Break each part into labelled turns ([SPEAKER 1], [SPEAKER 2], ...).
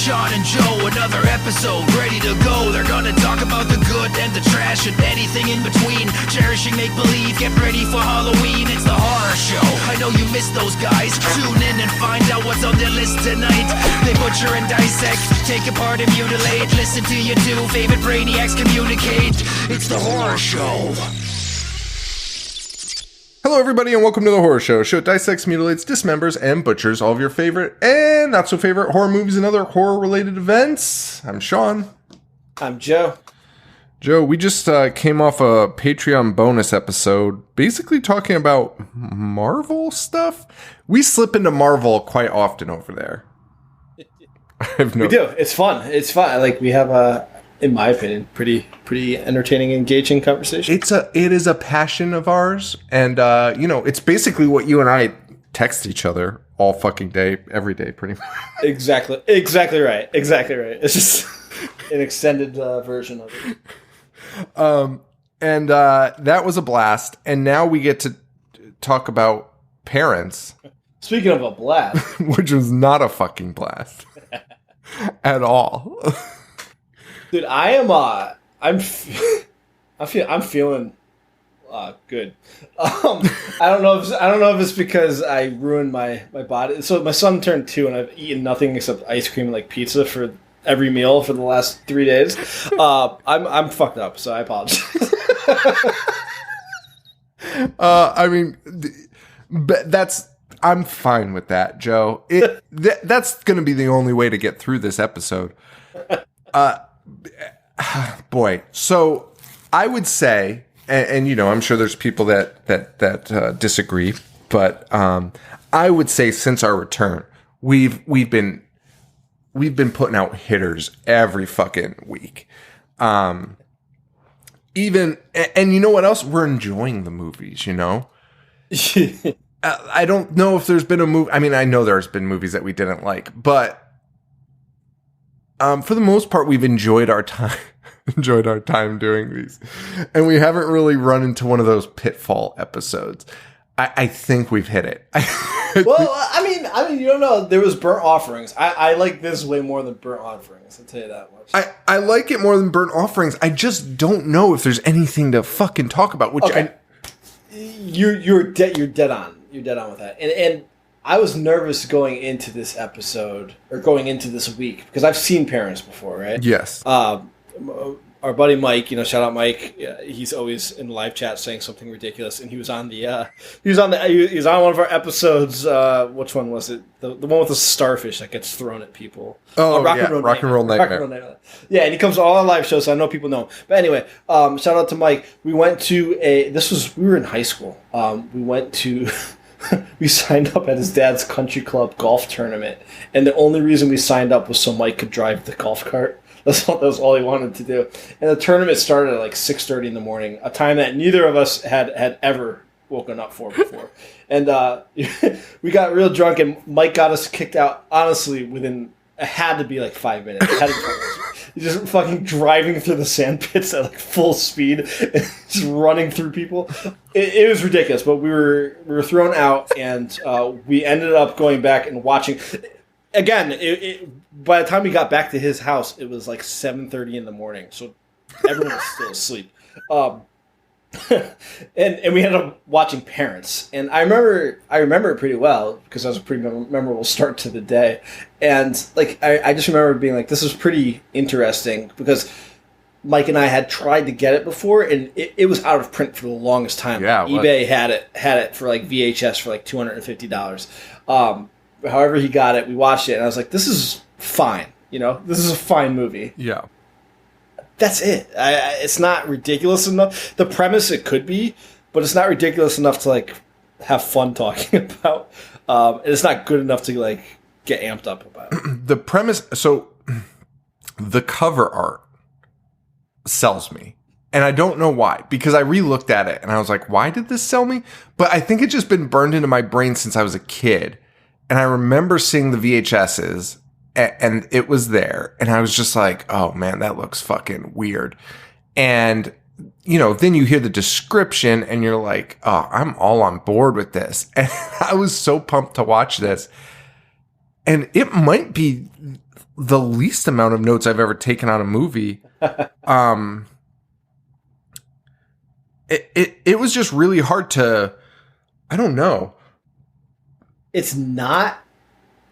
[SPEAKER 1] Sean and Joe, another episode ready to go. They're gonna talk about the good and the trash and anything in between. Cherishing make-believe, get ready for Halloween. It's the horror show. I know you missed those guys. Tune in and find out what's on their list tonight. They butcher and dissect, take apart and mutilate. Listen to your two favorite brainiacs communicate. It's the horror show.
[SPEAKER 2] Hello, everybody, and welcome to The Horror Show. A show that dissects, mutilates, dismembers, and butchers all of your favorite and not-so-favorite horror movies and other horror-related events. I'm Sean.
[SPEAKER 3] I'm Joe.
[SPEAKER 2] Joe, we just came off a Patreon bonus episode, basically talking about Marvel stuff. We slip into Marvel quite often over there.
[SPEAKER 3] We do. It's fun. It's fun. Like, we have a, in my opinion, pretty entertaining, engaging conversation.
[SPEAKER 2] It is a passion of ours, and it's basically what you and I text each other all fucking day, every day, pretty much.
[SPEAKER 3] Exactly right. It's just an extended version of it.
[SPEAKER 2] And that was a blast, and now we get to talk about parents.
[SPEAKER 3] Speaking of a blast,
[SPEAKER 2] which was not a fucking blast at all.
[SPEAKER 3] Dude, I'm feeling good. I don't know if it's because I ruined my body. So my son turned 2, and I've eaten nothing except ice cream and like pizza for every meal for the last 3 days. I'm fucked up, so I apologize. I'm fine with that, Joe. That's going to be the only way to get through this episode. Boy, so I would say, and I'm sure there's people that disagree, but I would say since our return, we've been putting out hitters every fucking week. Even and you know what else? We're enjoying the movies. I don't know if there's been a movie. I mean, I know there's been movies that we didn't like, but for the most part, we've enjoyed our time doing these, and we haven't really run into one of those pitfall episodes. I think we've hit it. Well, I mean, you don't know. There was Burnt Offerings. I like this way more than Burnt Offerings. I'll tell you that much.
[SPEAKER 2] I like it more than Burnt Offerings. I just don't know if there's anything to fucking talk about. Which
[SPEAKER 3] okay. You're dead on. You're dead on with that. And I was nervous going into this episode or going into this week because I've seen Parents before, right?
[SPEAKER 2] Yes.
[SPEAKER 3] Our buddy Mike, shout out Mike. He's always in live chat saying something ridiculous, and he was on one of our episodes. Which one was it? The one with the starfish that gets thrown at people.
[SPEAKER 2] Oh, Rock and Roll Nightmare.
[SPEAKER 3] Yeah, and he comes to all our live shows, so I know people know him. But anyway, shout out to Mike. We went to we were in high school. We signed up at his dad's country club golf tournament, and the only reason we signed up was so Mike could drive the golf cart. That was all he wanted to do. And the tournament started at like 6:30 in the morning, a time that neither of us had ever woken up for before. And we got real drunk, and Mike got us kicked out, honestly, it had to be like 5 minutes. He's just fucking driving through the sand pits at like full speed, and just running through people. It was ridiculous, but we were thrown out, and we ended up going back and watching. Again, by the time we got back to his house, it was like 7:30 in the morning, so everyone was still asleep. And we ended up watching Parents, and I remember it pretty well because that was a pretty memorable start to the day. And like I just remember being like, this is pretty interesting because Mike and I had tried to get it before, and it was out of print for the longest time.
[SPEAKER 2] Yeah,
[SPEAKER 3] eBay had it for like VHS for like $250. However he got it, we watched it, and I was like, this is fine. This is a fine movie.
[SPEAKER 2] Yeah.
[SPEAKER 3] That's it. It's not ridiculous enough. The premise, it could be, but it's not ridiculous enough to, like, have fun talking about. And it's not good enough to, like, get amped up about it.
[SPEAKER 2] The premise, so the cover art sells me. And I don't know why, because I re-looked at it, and I was like, why did this sell me? But I think it's just been burned into my brain since I was a kid. And I remember seeing the VHSs, and it was there. And I was just like, oh, man, that looks fucking weird. And, then you hear the description, and you're like, oh, I'm all on board with this. And I was so pumped to watch this. And it might be the least amount of notes I've ever taken on a movie. It was just really hard to, I don't know.
[SPEAKER 3] It's not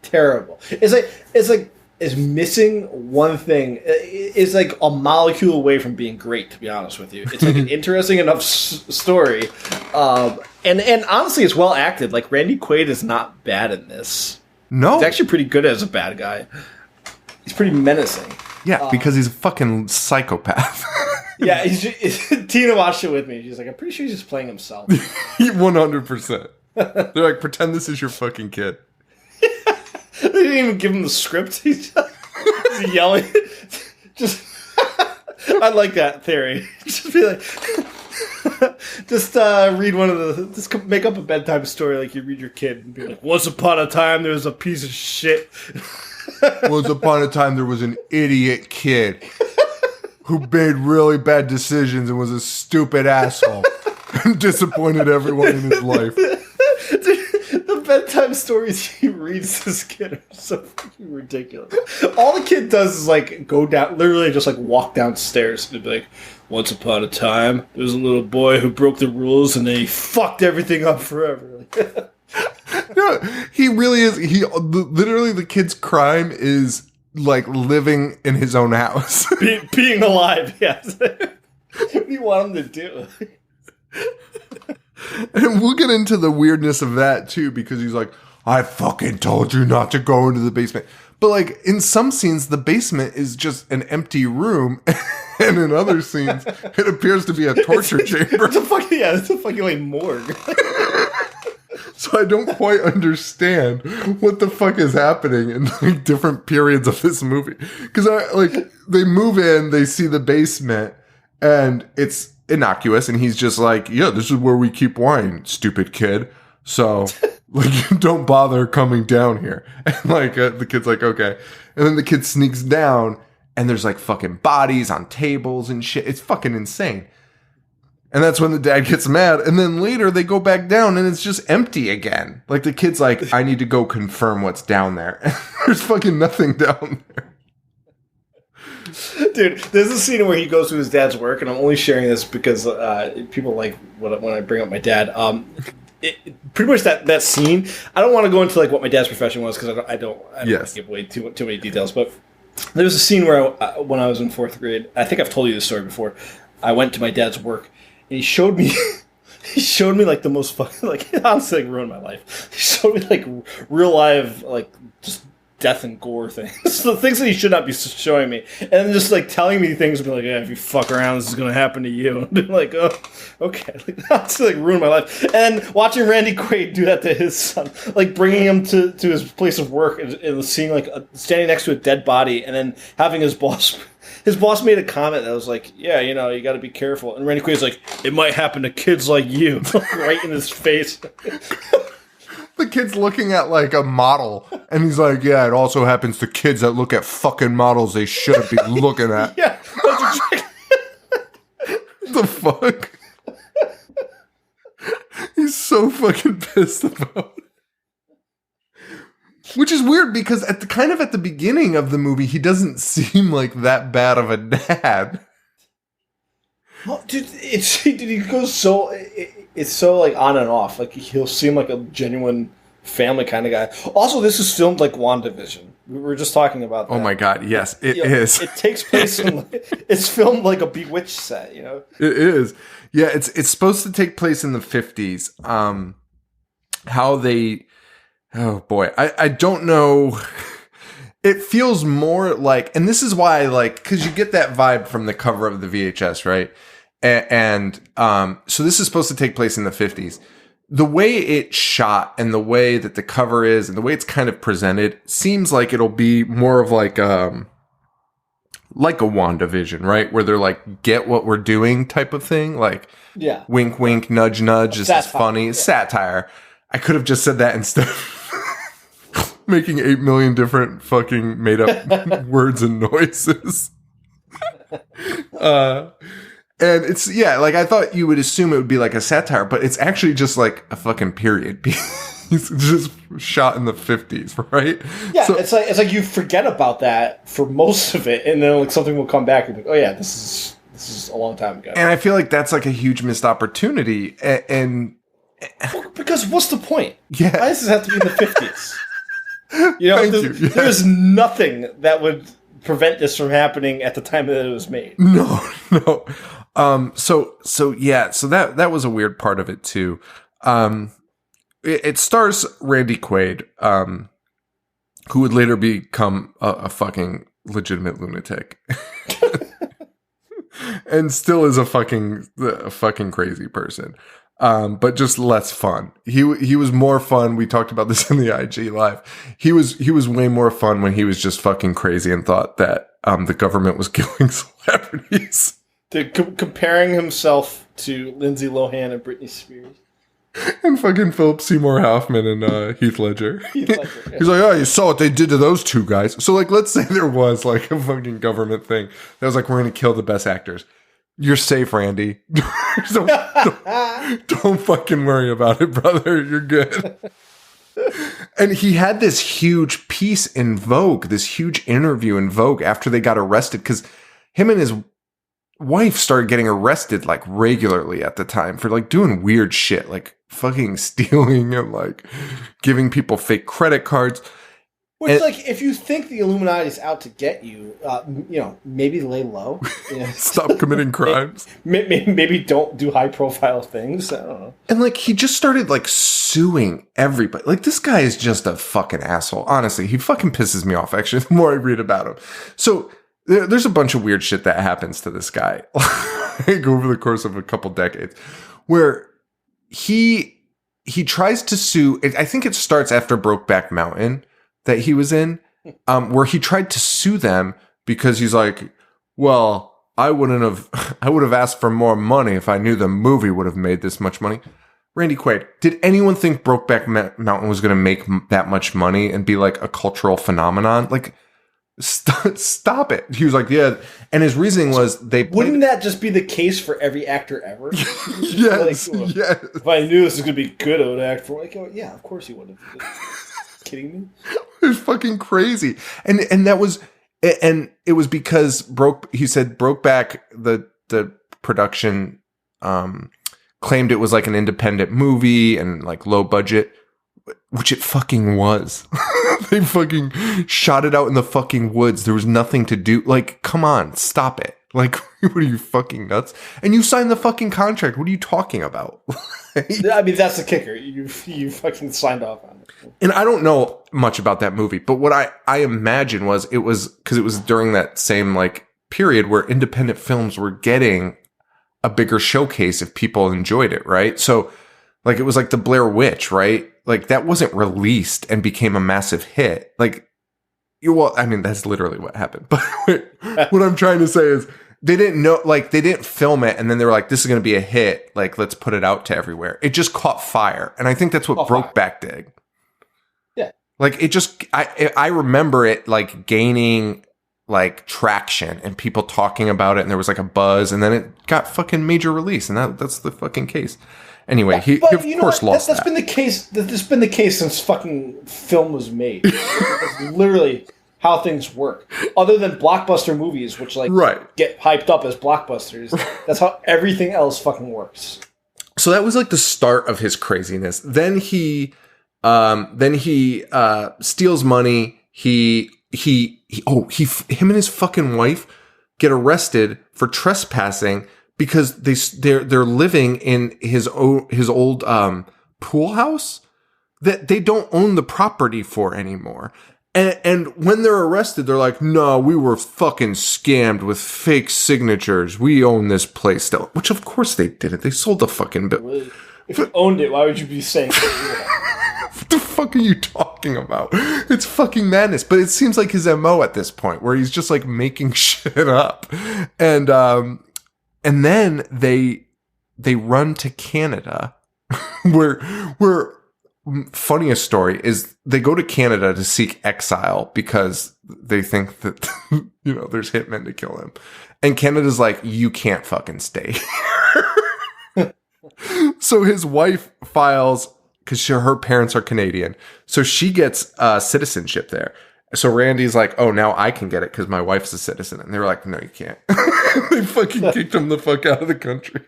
[SPEAKER 3] terrible. It's missing one thing. It's like a molecule away from being great, to be honest with you. It's like an interesting enough story. And honestly, it's well acted. Like, Randy Quaid is not bad in this.
[SPEAKER 2] No.
[SPEAKER 3] He's actually pretty good as a bad guy. He's pretty menacing.
[SPEAKER 2] Yeah, because he's a fucking psychopath.
[SPEAKER 3] Yeah, Tina watched it with me. She's like, I'm pretty sure he's just playing himself.
[SPEAKER 2] 100%. They're like, pretend this is your fucking kid.
[SPEAKER 3] They didn't even give him the script. He's yelling. Just, I like that theory. Just be like, read one of the, just make up a bedtime story like you read your kid and be like, once upon a time there was a piece of shit.
[SPEAKER 2] Once upon a time there was an idiot kid who made really bad decisions and was a stupid asshole and disappointed everyone in his life.
[SPEAKER 3] The bedtime stories he reads this kid are so fucking ridiculous. All the kid does is like go down, literally just like walk downstairs and be like, once upon a time, there was a little boy who broke the rules and then he fucked everything up forever.
[SPEAKER 2] No, he really is. Literally, the kid's crime is like living in his own house.
[SPEAKER 3] Being alive, yes. What do you want him to do?
[SPEAKER 2] And we'll get into the weirdness of that too, because he's like, I fucking told you not to go into the basement. But like in some scenes, the basement is just an empty room, and in other scenes, it appears to be a torture chamber.
[SPEAKER 3] It's a fucking like morgue.
[SPEAKER 2] So I don't quite understand what the fuck is happening in like different periods of this movie. Because they move in, they see the basement, and it's innocuous, and he's just like, yeah, this is where we keep wine, stupid kid. So like, don't bother coming down here. And like the kid's like, okay. And then the kid sneaks down, and there's like fucking bodies on tables and shit. It's fucking insane. And that's when the dad gets mad. And then later they go back down and it's just empty again. Like the kid's like, I need to go confirm what's down there. And there's fucking nothing down there.
[SPEAKER 3] Dude, there's a scene where he goes to his dad's work, and I'm only sharing this because people like when I bring up my dad. Pretty much that scene, I don't want to go into like what my dad's profession was because I don't want to give away too many details. But there was a scene where when I was in 4th grade, I think I've told you this story before. I went to my dad's work. And he showed me like the most fucking, like, honestly, like, ruined my life. He showed me like real life, like, just death and gore things. The things that he should not be showing me. And then just like telling me things and be like, yeah, if you fuck around, this is going to happen to you. And be like, oh, okay. Like, that's like ruined my life. And watching Randy Quaid do that to his son, like bringing him to his place of work and seeing like standing next to a dead body and then having his boss made a comment that was like, yeah, you know, you got to be careful. And Randy Quaid's like, it might happen to kids like you. Right in his face.
[SPEAKER 2] The kid's looking at like a model. And he's like, yeah, it also happens to kids that look at fucking models they shouldn't be looking at.
[SPEAKER 3] Yeah. That's exactly.
[SPEAKER 2] The fuck? He's so fucking pissed about it. Which is weird because at the beginning of the movie, he doesn't seem like that bad of a dad.
[SPEAKER 3] Oh, dude, he goes so it's so like on and off. Like he'll seem like a genuine family kind of guy. Also, this is filmed like WandaVision. We were just talking about that.
[SPEAKER 2] Oh my god, yes, it is.
[SPEAKER 3] It takes place in it's filmed like a Bewitched set, you know.
[SPEAKER 2] It is. Yeah, it's supposed to take place in the 50s. How they Oh boy, I don't know. It feels more like, and this is why, like, because you get that vibe from the cover of the VHS, right? And so this is supposed to take place in the 50s. The way it's shot and the way that the cover is and the way it's kind of presented seems like it'll be more of like a WandaVision, right? Where they're like, get what we're doing type of thing. Like,
[SPEAKER 3] yeah,
[SPEAKER 2] wink, wink, nudge, nudge. This is funny.
[SPEAKER 3] Yeah.
[SPEAKER 2] Satire. I could have just said that instead of making 8 million different fucking made up words and noises. And it's, yeah, like I thought you would assume it would be like a satire, but it's actually just like a fucking period piece. He's just shot in the 50s, right?
[SPEAKER 3] Yeah, so, it's like you forget about that for most of it, and then like something will come back and be like, oh yeah, this is a long time ago.
[SPEAKER 2] And I feel like that's like a huge missed opportunity. And
[SPEAKER 3] because what's the point?
[SPEAKER 2] Yeah.
[SPEAKER 3] Why does this have to be in the 50s? You know, there's nothing that would prevent this from happening at the time that it was made.
[SPEAKER 2] No. So that was a weird part of it too. It stars Randy Quaid, who would later become a fucking legitimate lunatic. And still is a fucking crazy person. But just less fun. He was more fun. We talked about this in the IG Live. He was way more fun when he was just fucking crazy and thought that the government was killing celebrities.
[SPEAKER 3] Comparing himself to Lindsay Lohan and Britney Spears.
[SPEAKER 2] And fucking Philip Seymour Hoffman and Heath Ledger.
[SPEAKER 3] Yeah.
[SPEAKER 2] He's like, oh, you saw what they did to those two guys. So like, let's say there was like a fucking government thing that was like, we're going to kill the best actors. You're safe, Randy. don't fucking worry about it, brother. You're good. And he had this huge piece in Vogue, this huge interview in Vogue after they got arrested, because him and his wife started getting arrested like regularly at the time for like doing weird shit, like fucking stealing and like giving people fake credit cards.
[SPEAKER 3] Which, like, if you think the Illuminati's out to get you, maybe lay low.
[SPEAKER 2] Stop committing crimes.
[SPEAKER 3] Maybe don't do high-profile things. I don't know.
[SPEAKER 2] And, like, he just started, like, suing everybody. Like, this guy is just a fucking asshole. Honestly, he fucking pisses me off, actually, the more I read about him. So, there's a bunch of weird shit that happens to this guy like, over the course of a couple decades, where he tries to sue. I think it starts after Brokeback Mountain that he was in, where he tried to sue them because he's like, well, I would have asked for more money if I knew the movie would have made this much money. Randy Quaid, did anyone think Brokeback Mountain was going to make that much money and be like a cultural phenomenon? Like, stop it. He was like, yeah. And his reasoning was
[SPEAKER 3] wouldn't that just be the case for every actor ever?
[SPEAKER 2] Yes. Yes.
[SPEAKER 3] If I knew this was going to be good, I would act for like, oh, yeah, of course he would have. Kidding me?
[SPEAKER 2] It was fucking crazy. And that was, and it was because he said Brokeback, the production, claimed it was like an independent movie and like low budget, which it fucking was. They fucking shot it out in the fucking woods. There was nothing to do. Like, come on, stop it. Like, what are you, fucking nuts? And you signed the fucking contract. What are you talking about?
[SPEAKER 3] I mean, that's the kicker. You fucking signed off on it.
[SPEAKER 2] And I don't know much about that movie, but what I imagine was because it was during that same like period where independent films were getting a bigger showcase if people enjoyed it, right? So like it was like the Blair Witch, right? Like that wasn't released and became a massive hit. Like, well, I mean, that's literally what happened. But what I'm trying to say is they didn't know, like they didn't film it and then they were like, this is going to be a hit. Like, let's put it out to everywhere. It just caught fire. And I think that's what Brokeback did.
[SPEAKER 3] Yeah.
[SPEAKER 2] Like it just, I remember it like gaining like traction and people talking about it and there was like a buzz and then it got fucking major release and that's the fucking case. Anyway, he of course lost that.
[SPEAKER 3] That's been the case. That's been the case since fucking film was made. That's literally how things work. Other than blockbuster movies, which like get hyped up as blockbusters, that's how everything else fucking works.
[SPEAKER 2] So that was like the start of his craziness. Then he steals money. Him and his fucking wife get arrested for trespassing because they're living in his old pool house that they don't own the property for anymore. And when they're arrested, they're like, no, we were fucking scammed with fake signatures. We own this place still. Which of course they didn't. They sold the fucking bill.
[SPEAKER 3] If you owned it, why would you be saying that?
[SPEAKER 2] What the fuck are you talking about? It's fucking madness. But it seems like his MO at this point, where he's just like making shit up. And then they run to Canada, where funniest story is they go to Canada to seek exile because they think that there's hitmen to kill him, and Canada's like, you can't fucking stay here. So his wife files because her parents are Canadian. So she gets citizenship there. So Randy's like, oh, now I can get it because my wife's a citizen. And they're like, no, you can't. They fucking kicked him the fuck out of the country.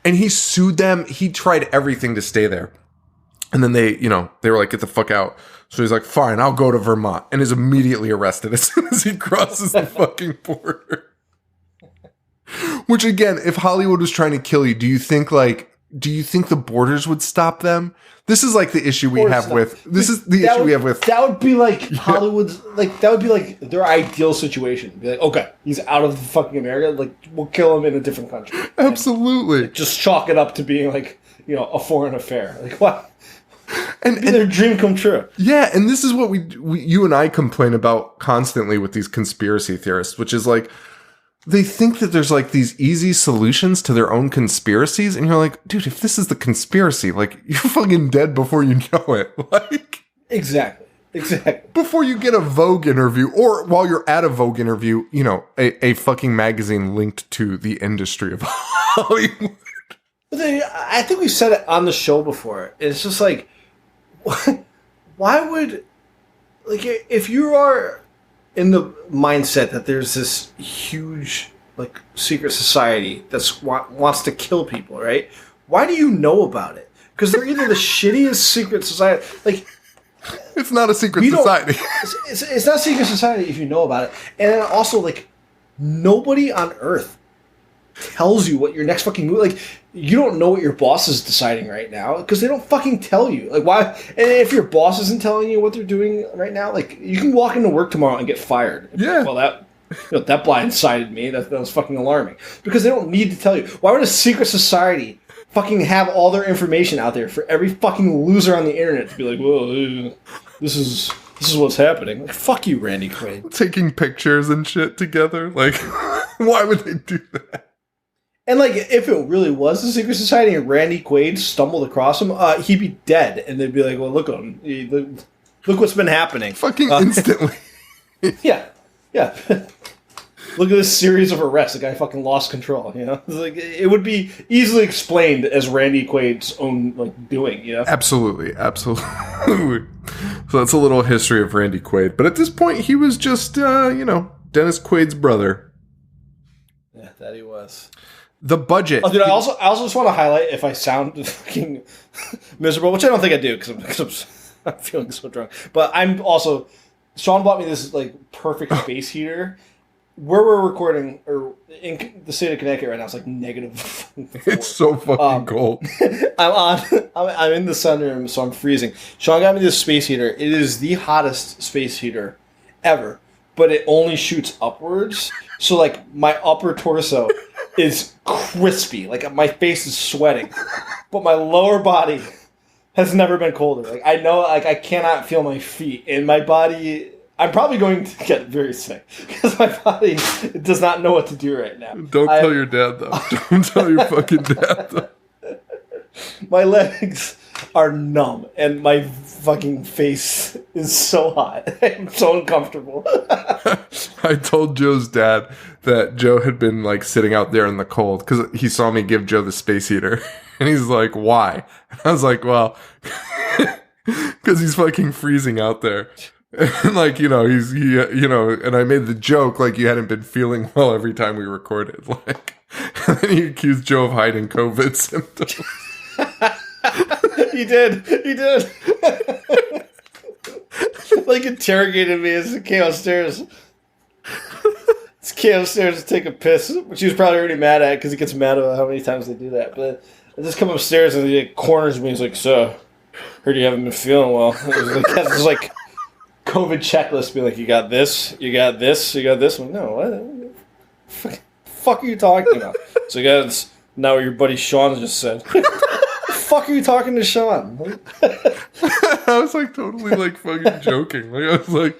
[SPEAKER 2] And he sued them. He tried everything to stay there. And then they were like, get the fuck out. So he's like, fine, I'll go to Vermont. And is immediately arrested as soon as he crosses the fucking border. Which, again, if Hollywood was trying to kill you, do you think the borders would stop them? This is like the issue we have with. That
[SPEAKER 3] would be like Hollywood's. Like that would be like their ideal situation. Be like, okay, he's out of fucking America. Like we'll kill him in a different country.
[SPEAKER 2] Absolutely.
[SPEAKER 3] And just chalk it up to being like a foreign affair. Like what?
[SPEAKER 2] And
[SPEAKER 3] their dream come true.
[SPEAKER 2] Yeah, and this is what you and I complain about constantly with these conspiracy theorists, which is like, they think that there's like these easy solutions to their own conspiracies. And you're like, dude, if this is the conspiracy, like you're fucking dead before you know it. Like
[SPEAKER 3] Exactly.
[SPEAKER 2] Before you get a Vogue interview, or while you're at a Vogue interview, a fucking magazine linked to the industry of Hollywood.
[SPEAKER 3] I think we've said it on the show before. It's just like, why would, like, if you are in the mindset that there's this huge, like, secret society that wants to kill people, right? Why do you know about it? Because they're either the shittiest secret society, like...
[SPEAKER 2] It's not a secret society.
[SPEAKER 3] It's not a secret society if you know about it. And then also, like, nobody on Earth tells you what your next fucking move... Like, you don't know what your boss is deciding right now because they don't fucking tell you. Like, why? And if your boss isn't telling you what they're doing right now, like, you can walk into work tomorrow and get fired.
[SPEAKER 2] Yeah.
[SPEAKER 3] Well, that blindsided me. That was fucking alarming. Because they don't need to tell you. Why would a secret society fucking have all their information out there for every fucking loser on the internet to be like, whoa, this is what's happening? Like, fuck you, Randy Quaid.
[SPEAKER 2] Taking pictures and shit together. Like, why would they do that?
[SPEAKER 3] And, like, if it really was a secret society and Randy Quaid stumbled across him, he'd be dead. And they'd be like, well, look at him. Look what's been happening.
[SPEAKER 2] Fucking instantly.
[SPEAKER 3] Yeah. Look at this series of arrests. The guy fucking lost control, It's like, it would be easily explained as Randy Quaid's own, like, doing,
[SPEAKER 2] Absolutely. So that's a little history of Randy Quaid. But at this point, he was just, Dennis Quaid's brother.
[SPEAKER 3] Yeah, that he was.
[SPEAKER 2] The budget.
[SPEAKER 3] Oh, dude, I also just want to highlight, if I sound fucking miserable, which I don't think I do because I'm feeling so drunk. But I'm also, Sean bought me this like perfect space heater. Where we're recording, or in the state of Connecticut right now, it's like -4.
[SPEAKER 2] It's so fucking cold.
[SPEAKER 3] I'm in the sunroom, so I'm freezing. Sean got me this space heater. It is the hottest space heater ever, but it only shoots upwards. So like my upper torso is crispy. Like my face is sweating, but my lower body has never been colder. Like I know, like I cannot feel my feet, and my body. I'm probably going to get very sick because my body does not know what to do right now.
[SPEAKER 2] Don't tell your dad though. Don't tell your fucking dad though.
[SPEAKER 3] My legs are numb and my fucking face is so hot. I'm so uncomfortable.
[SPEAKER 2] I told Joe's dad that Joe had been like sitting out there in the cold because he saw me give Joe the space heater, and he's like, "Why?" And I was like, "Well, because he's fucking freezing out there." And like, he and I made the joke like you hadn't been feeling well every time we recorded. Like, and then he accused Joe of hiding COVID symptoms.
[SPEAKER 3] He did. Like interrogated me as it came upstairs. Came upstairs to take a piss, which he was probably already mad at because he gets mad about how many times they do that. But I just come upstairs and he corners me. He's like, "So, heard you haven't been feeling well." It's like COVID checklist. Be like, "You got this, you got this, you got this." I'm like, no, what? Fuck are you talking about? So you got now what your buddy Sean just said. Fuck are you talking to Sean?
[SPEAKER 2] I was like totally like fucking joking. Like I was like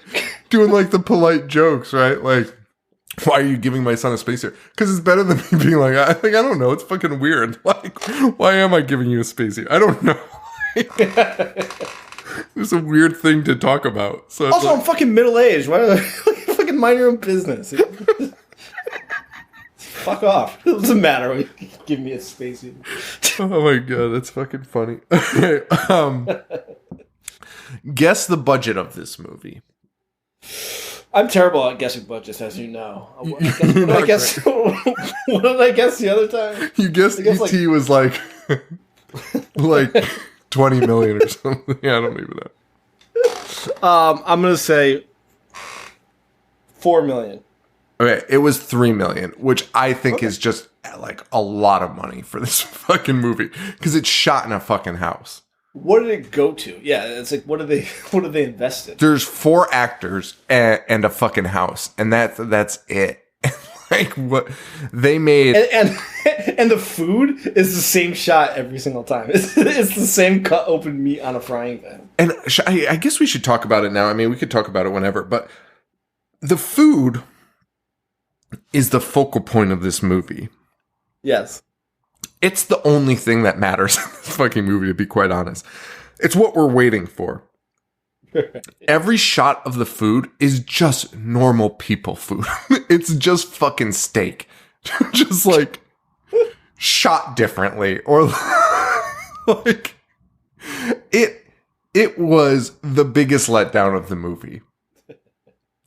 [SPEAKER 2] doing like the polite jokes, right? Like, why are you giving my son a space heater? Because it's better than me being like, I don't know. It's fucking weird. Like, why am I giving you a space heater? I don't know. It's a weird thing to talk about. So
[SPEAKER 3] also, I'm fucking middle aged. Why do I fucking mind your own business? Fuck off. It doesn't matter. Give me a space.
[SPEAKER 2] Oh my god, that's fucking funny. Okay, guess the budget of this movie.
[SPEAKER 3] I'm terrible at guessing budgets, as you know. What did I guess the other time?
[SPEAKER 2] You guessed E.T. was like 20 million or something. Yeah, I don't even know.
[SPEAKER 3] I'm gonna say 4 million.
[SPEAKER 2] Okay, it was 3 million, which I think is just like a lot of money for this fucking movie because it's shot in a fucking house.
[SPEAKER 3] What did it go to? Yeah, it's like what did they invest in?
[SPEAKER 2] There's 4 actors and a fucking house, and that's it. Like what they made,
[SPEAKER 3] and the food is the same shot every single time. It's the same cut open meat on a frying pan.
[SPEAKER 2] And I guess we should talk about it now. I mean, we could talk about it whenever, but the food is the focal point of this movie.
[SPEAKER 3] Yes.
[SPEAKER 2] It's the only thing that matters in this fucking movie, to be quite honest. It's what we're waiting for. Every shot of the food is just normal people food. It's just fucking steak. Just like shot differently. Or like it was the biggest letdown of the movie.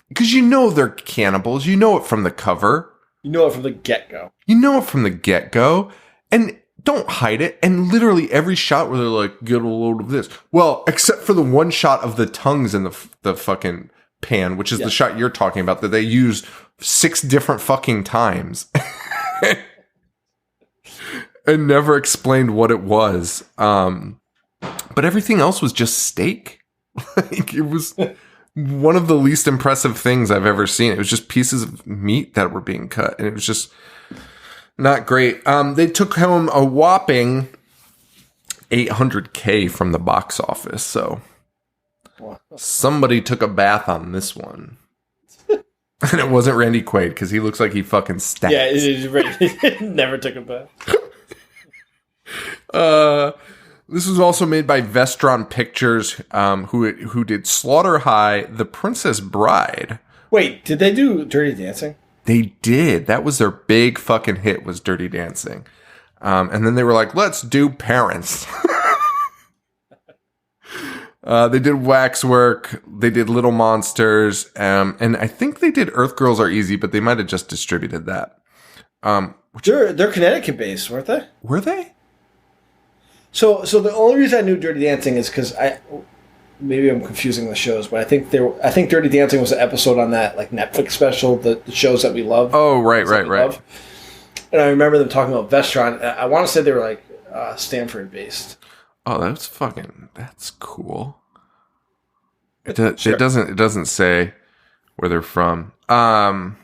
[SPEAKER 2] Because you know they're cannibals. You know it from the cover.
[SPEAKER 3] You know it from the get-go.
[SPEAKER 2] And don't hide it. And literally every shot where they're like, get a load of this. Well, except for the one shot of the tongues in the fucking pan, which is the shot you're talking about that they used 6 different fucking times. And never explained what it was. But everything else was just steak. Like it was one of the least impressive things I've ever seen. It was just pieces of meat that were being cut. And it was just not great. They took home a whopping $800K from the box office. So somebody took a bath on this one. And it wasn't Randy Quaid because he looks like he fucking stinks.
[SPEAKER 3] Yeah, it never took a bath.
[SPEAKER 2] This was also made by Vestron Pictures, who did Slaughter High, The Princess Bride.
[SPEAKER 3] Wait, did they do Dirty Dancing?
[SPEAKER 2] They did. That was their big fucking hit, was Dirty Dancing. And then they were like, let's do Parents. They did Waxwork. They did Little Monsters. And I think they did Earth Girls Are Easy, but they might have just distributed that.
[SPEAKER 3] They're Connecticut-based, weren't they?
[SPEAKER 2] Were they?
[SPEAKER 3] So the only reason I knew Dirty Dancing is because maybe I'm confusing the shows, but I think Dirty Dancing was an episode on that like Netflix special, the shows that we love.
[SPEAKER 2] Oh, right.
[SPEAKER 3] And I remember them talking about Vestron. I want to say they were like Stanford based.
[SPEAKER 2] Oh, that's cool. It doesn't say where they're from. That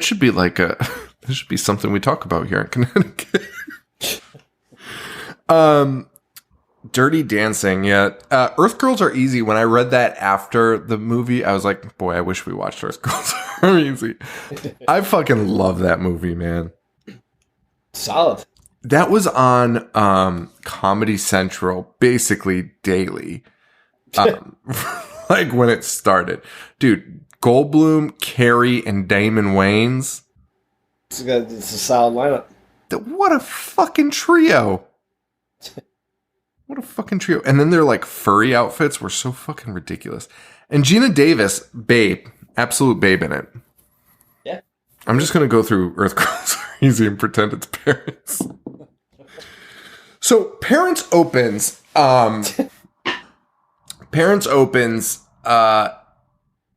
[SPEAKER 2] should be like this should be something we talk about here in Connecticut. Dirty Dancing, yeah. Earth Girls Are Easy. When I read that after the movie, I was like, boy, I wish we watched Earth Girls Are Easy. I fucking love that movie, man.
[SPEAKER 3] Solid.
[SPEAKER 2] That was on Comedy Central basically daily. Like when it started. Dude, Goldblum, Carey, and Damon Wayans.
[SPEAKER 3] It's a solid lineup.
[SPEAKER 2] What a fucking trio. What a fucking trio. And then their like furry outfits were so fucking ridiculous. And Gina Davis, babe, absolute babe in it.
[SPEAKER 3] Yeah.
[SPEAKER 2] I'm just going to go through Earth Girls Are Easy and pretend it's Parents. So Parents opens,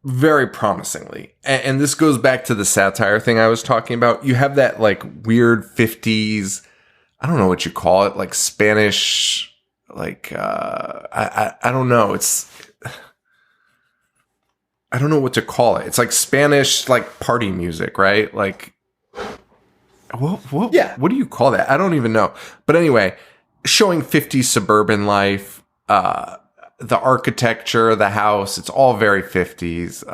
[SPEAKER 2] very promisingly. And this goes back to the satire thing I was talking about. You have that like weird 50s, I don't know what you call it, like Spanish, like, I don't know. I don't know what to call it. It's like Spanish, like party music, right? Like, what do you call that? I don't even know. But anyway, showing 50s suburban life, the architecture, the house, it's all very 50s.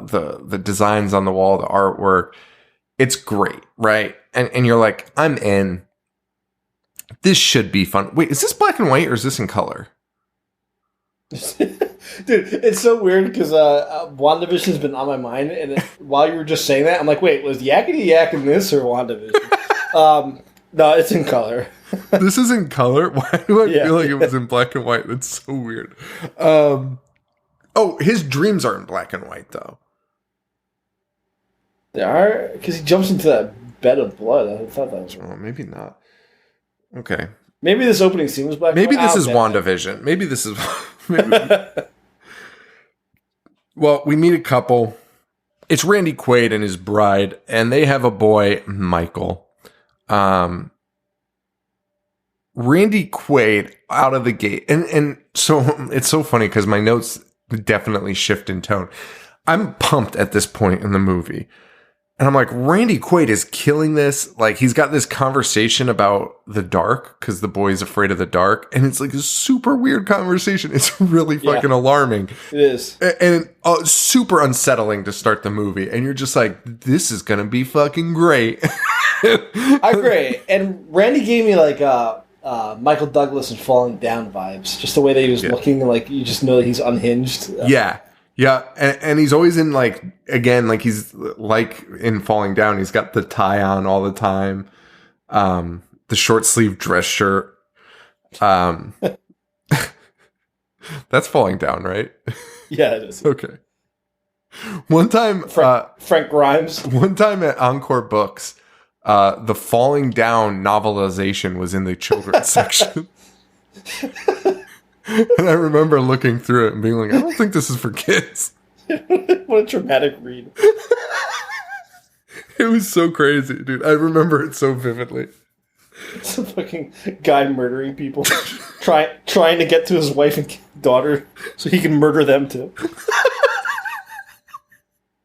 [SPEAKER 2] The designs on the wall, the artwork, it's great, right? And you're like, I'm in. This should be fun. Wait, is this black and white or is this in color?
[SPEAKER 3] Dude, it's so weird because WandaVision's been on my mind, and while you were just saying that, I'm like, wait, was Yakety Yak in this or WandaVision? No, it's in color.
[SPEAKER 2] This is in color? Why do I feel like it was in black and white? That's so weird. His dreams are in black and white, though.
[SPEAKER 3] They are? Because he jumps into that bed of blood. I thought that was wrong.
[SPEAKER 2] Oh, maybe not. Okay.
[SPEAKER 3] Maybe this opening scene was black.
[SPEAKER 2] Maybe this is WandaVision. Maybe this is. Well, we meet a couple. It's Randy Quaid and his bride, and they have a boy, Michael. Randy Quaid out of the gate, and so it's so funny because my notes definitely shift in tone. I'm pumped at this point in the movie. And I'm like, Randy Quaid is killing this. Like, he's got this conversation about the dark because the boy's afraid of the dark. And it's like a super weird conversation. It's really fucking alarming.
[SPEAKER 3] It is.
[SPEAKER 2] And super unsettling to start the movie. And you're just like, this is going to be fucking great.
[SPEAKER 3] I agree. And Randy gave me like Michael Douglas and Falling Down vibes. Just the way that he was looking. Like, you just know that he's unhinged.
[SPEAKER 2] Yeah. Yeah, and he's always in, like, again, like, he's, like, in Falling Down, he's got the tie on all the time, the short-sleeve dress shirt. That's Falling Down, right?
[SPEAKER 3] Yeah, it is.
[SPEAKER 2] Okay. One time...
[SPEAKER 3] Frank Grimes.
[SPEAKER 2] One time at Encore Books, the Falling Down novelization was in the children's section. And I remember looking through it and being like, I don't think this is for kids.
[SPEAKER 3] What a traumatic read.
[SPEAKER 2] It was so crazy, dude. I remember it so vividly.
[SPEAKER 3] It's a fucking guy murdering people. trying to get to his wife and daughter so he can murder them too.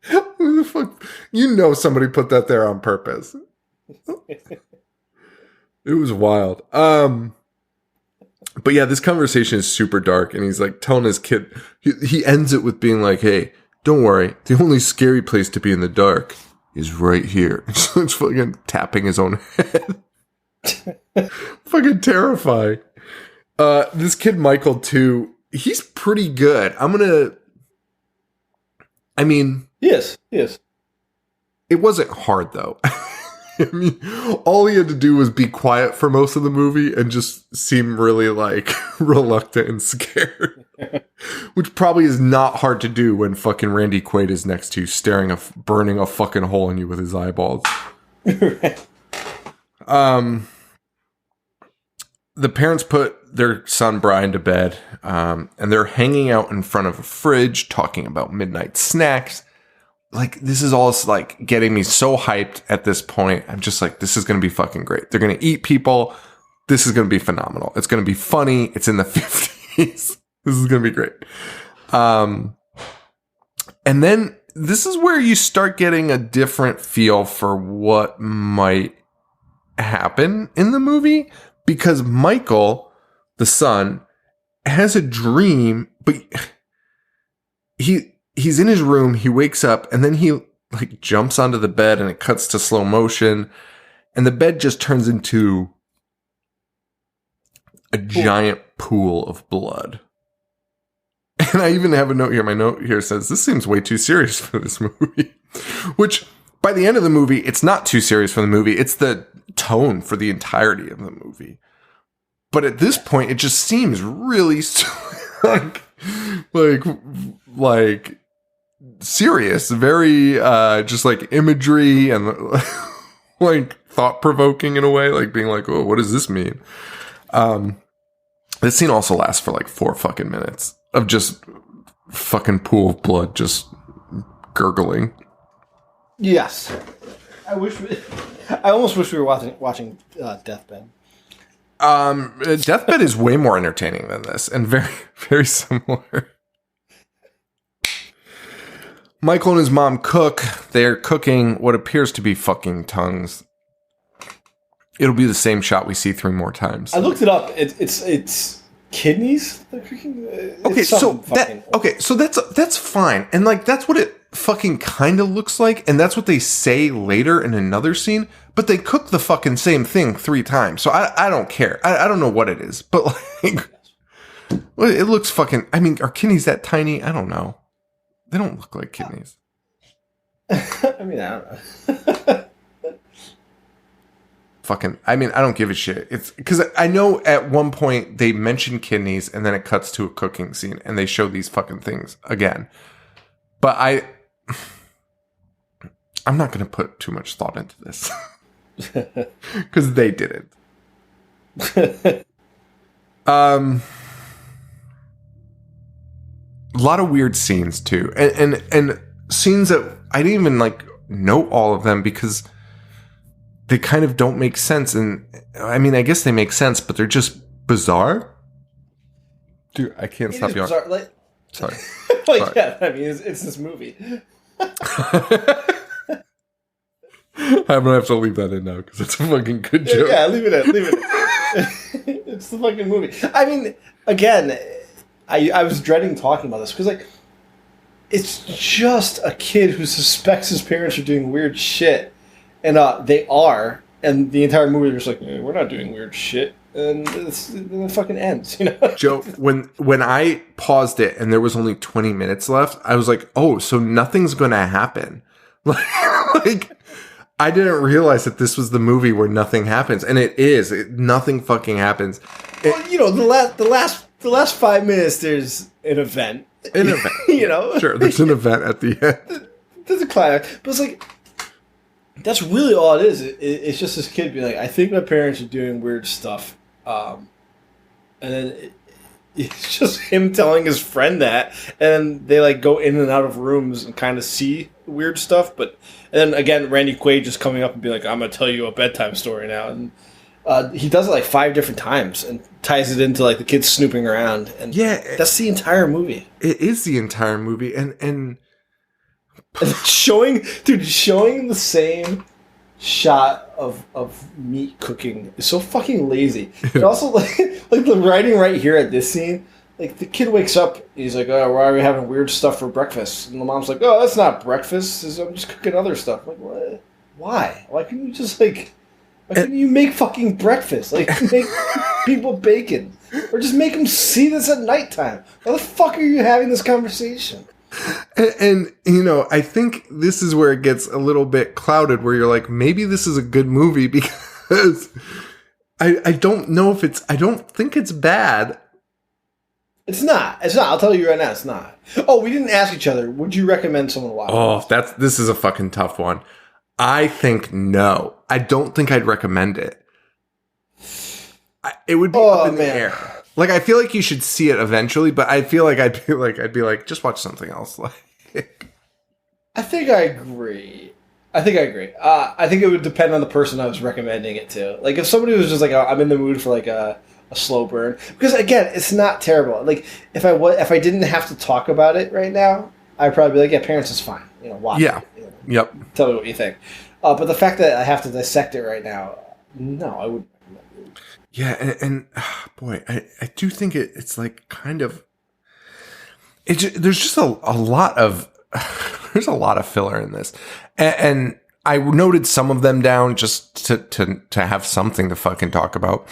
[SPEAKER 2] Who the fuck? You know somebody put that there on purpose. It was wild. But yeah, this conversation is super dark, and he's like telling his kid, he ends it with being like, hey, don't worry, the only scary place to be in the dark is right here. So it's fucking tapping his own head. Fucking terrifying. This kid, Michael, too, he's pretty good.
[SPEAKER 3] He is.
[SPEAKER 2] It wasn't hard, though. I mean, all he had to do was be quiet for most of the movie and just seem really, like, reluctant and scared. Which probably is not hard to do when fucking Randy Quaid is next to you, burning a fucking hole in you with his eyeballs. The parents put their son Brian to bed, and they're hanging out in front of a fridge talking about midnight snacks. Like, this is all, like, getting me so hyped at this point. I'm just like, this is going to be fucking great. They're going to eat people. This is going to be phenomenal. It's going to be funny. It's in the 50s. This is going to be great. And then this is where you start getting a different feel for what might happen in the movie. Because Michael, the son, has a dream, but he's in his room, he wakes up, and then he, like, jumps onto the bed, and it cuts to slow motion, and the bed just turns into a giant pool of blood. And I even have a note here. My note here says, this seems way too serious for this movie. Which, by the end of the movie, it's not too serious for the movie. It's the tone for the entirety of the movie. But at this point, it just seems really, like serious, very just like imagery and like thought-provoking in a way, like being like, oh, what does this mean? This scene also lasts for like 4 fucking minutes of just fucking pool of blood just gurgling.
[SPEAKER 3] Yes. I almost wish we were watching Deathbed.
[SPEAKER 2] Deathbed is way more entertaining than this and very, very similar. Michael and his mom cook. They're cooking what appears to be fucking tongues. It'll be the same shot we see 3 more times.
[SPEAKER 3] I looked it up. It's kidneys they're cooking.
[SPEAKER 2] So that's fine. And like that's what it fucking kind of looks like, and that's what they say later in another scene, but they cook the fucking same thing 3 times. So I don't care. I don't know what it is, but like Well, it looks fucking. I mean, are kidneys that tiny? I don't know. They don't look like kidneys.
[SPEAKER 3] I mean, I don't know.
[SPEAKER 2] Fucking. I mean, I don't give a shit. It's because I know at one point they mention kidneys, and then it cuts to a cooking scene, and they show these fucking things again. But I'm not going to put too much thought into this because they didn't. A lot of weird scenes too, and scenes that I didn't even like note all of them because they kind of don't make sense. And I mean, I guess they make sense, but they're just bizarre. Dude, I can't stop you.
[SPEAKER 3] Like,
[SPEAKER 2] sorry.
[SPEAKER 3] Like,
[SPEAKER 2] sorry.
[SPEAKER 3] yeah, I mean, it's this movie.
[SPEAKER 2] I'm gonna have to leave that in now because it's a fucking good joke.
[SPEAKER 3] Yeah, leave it in. It's the fucking movie. I mean, again, I was dreading talking about this because, like, it's just a kid who suspects his parents are doing weird shit, and they are, and the entire movie they're just like, we're not doing weird shit, and then it fucking ends, you know?
[SPEAKER 2] Joe, when I paused it and there was only 20 minutes left, I was like, oh, so nothing's gonna happen. Like I didn't realize that this was the movie where nothing happens, and it is. Nothing fucking happens.
[SPEAKER 3] Well, you know, the last 5 minutes, there's an event.
[SPEAKER 2] An event,
[SPEAKER 3] you know.
[SPEAKER 2] Sure, there's an event at the end.
[SPEAKER 3] There's a climax, but it's like that's really all it is. It's just this kid being like, I think my parents are doing weird stuff, and then it's just him telling his friend that, and they like go in and out of rooms and kind of see weird stuff, but. And then again, Randy Quaid just coming up and being like, I'm going to tell you a bedtime story now. And he does it like 5 different times and ties it into like the kids snooping around. And
[SPEAKER 2] yeah,
[SPEAKER 3] that's the entire movie.
[SPEAKER 2] It is the entire movie. And
[SPEAKER 3] showing the same shot of meat cooking is so fucking lazy. And also like the writing right here at this scene, like, the kid wakes up, he's like, oh, why are we having weird stuff for breakfast? And the mom's like, oh, that's not breakfast. I'm just cooking other stuff. I'm like, what? Why? Why couldn't you just, like, why couldn't you make fucking breakfast? Like, make people bacon. Or just make them see this at nighttime. Why the fuck are you having this conversation?
[SPEAKER 2] And, you know, I think this is where it gets a little bit clouded, where you're like, maybe this is a good movie because I don't know if I don't think it's bad.
[SPEAKER 3] It's not. I'll tell you right now, it's not. Oh, we didn't ask each other. Would you recommend someone watch?
[SPEAKER 2] Oh, this is a fucking tough one. I think no. I don't think I'd recommend it. It would be up in the air. Like, I feel like you should see it eventually, but I feel like I'd be like, just watch something else. Like,
[SPEAKER 3] I think I agree. I think it would depend on the person I was recommending it to. Like, if somebody was just like, I'm in the mood for like a slow burn, because again, it's not terrible. Like, if I didn't have to talk about it right now, I'd probably be like, yeah, Parents is fine. You know, watch it. You know,
[SPEAKER 2] yep.
[SPEAKER 3] Tell me what you think. But the fact that I have to dissect it right now, no, I wouldn't.
[SPEAKER 2] Yeah, and boy, I do think it's like kind of. There's just a lot of there's a lot of filler in this, and I noted some of them down just to have something to fucking talk about.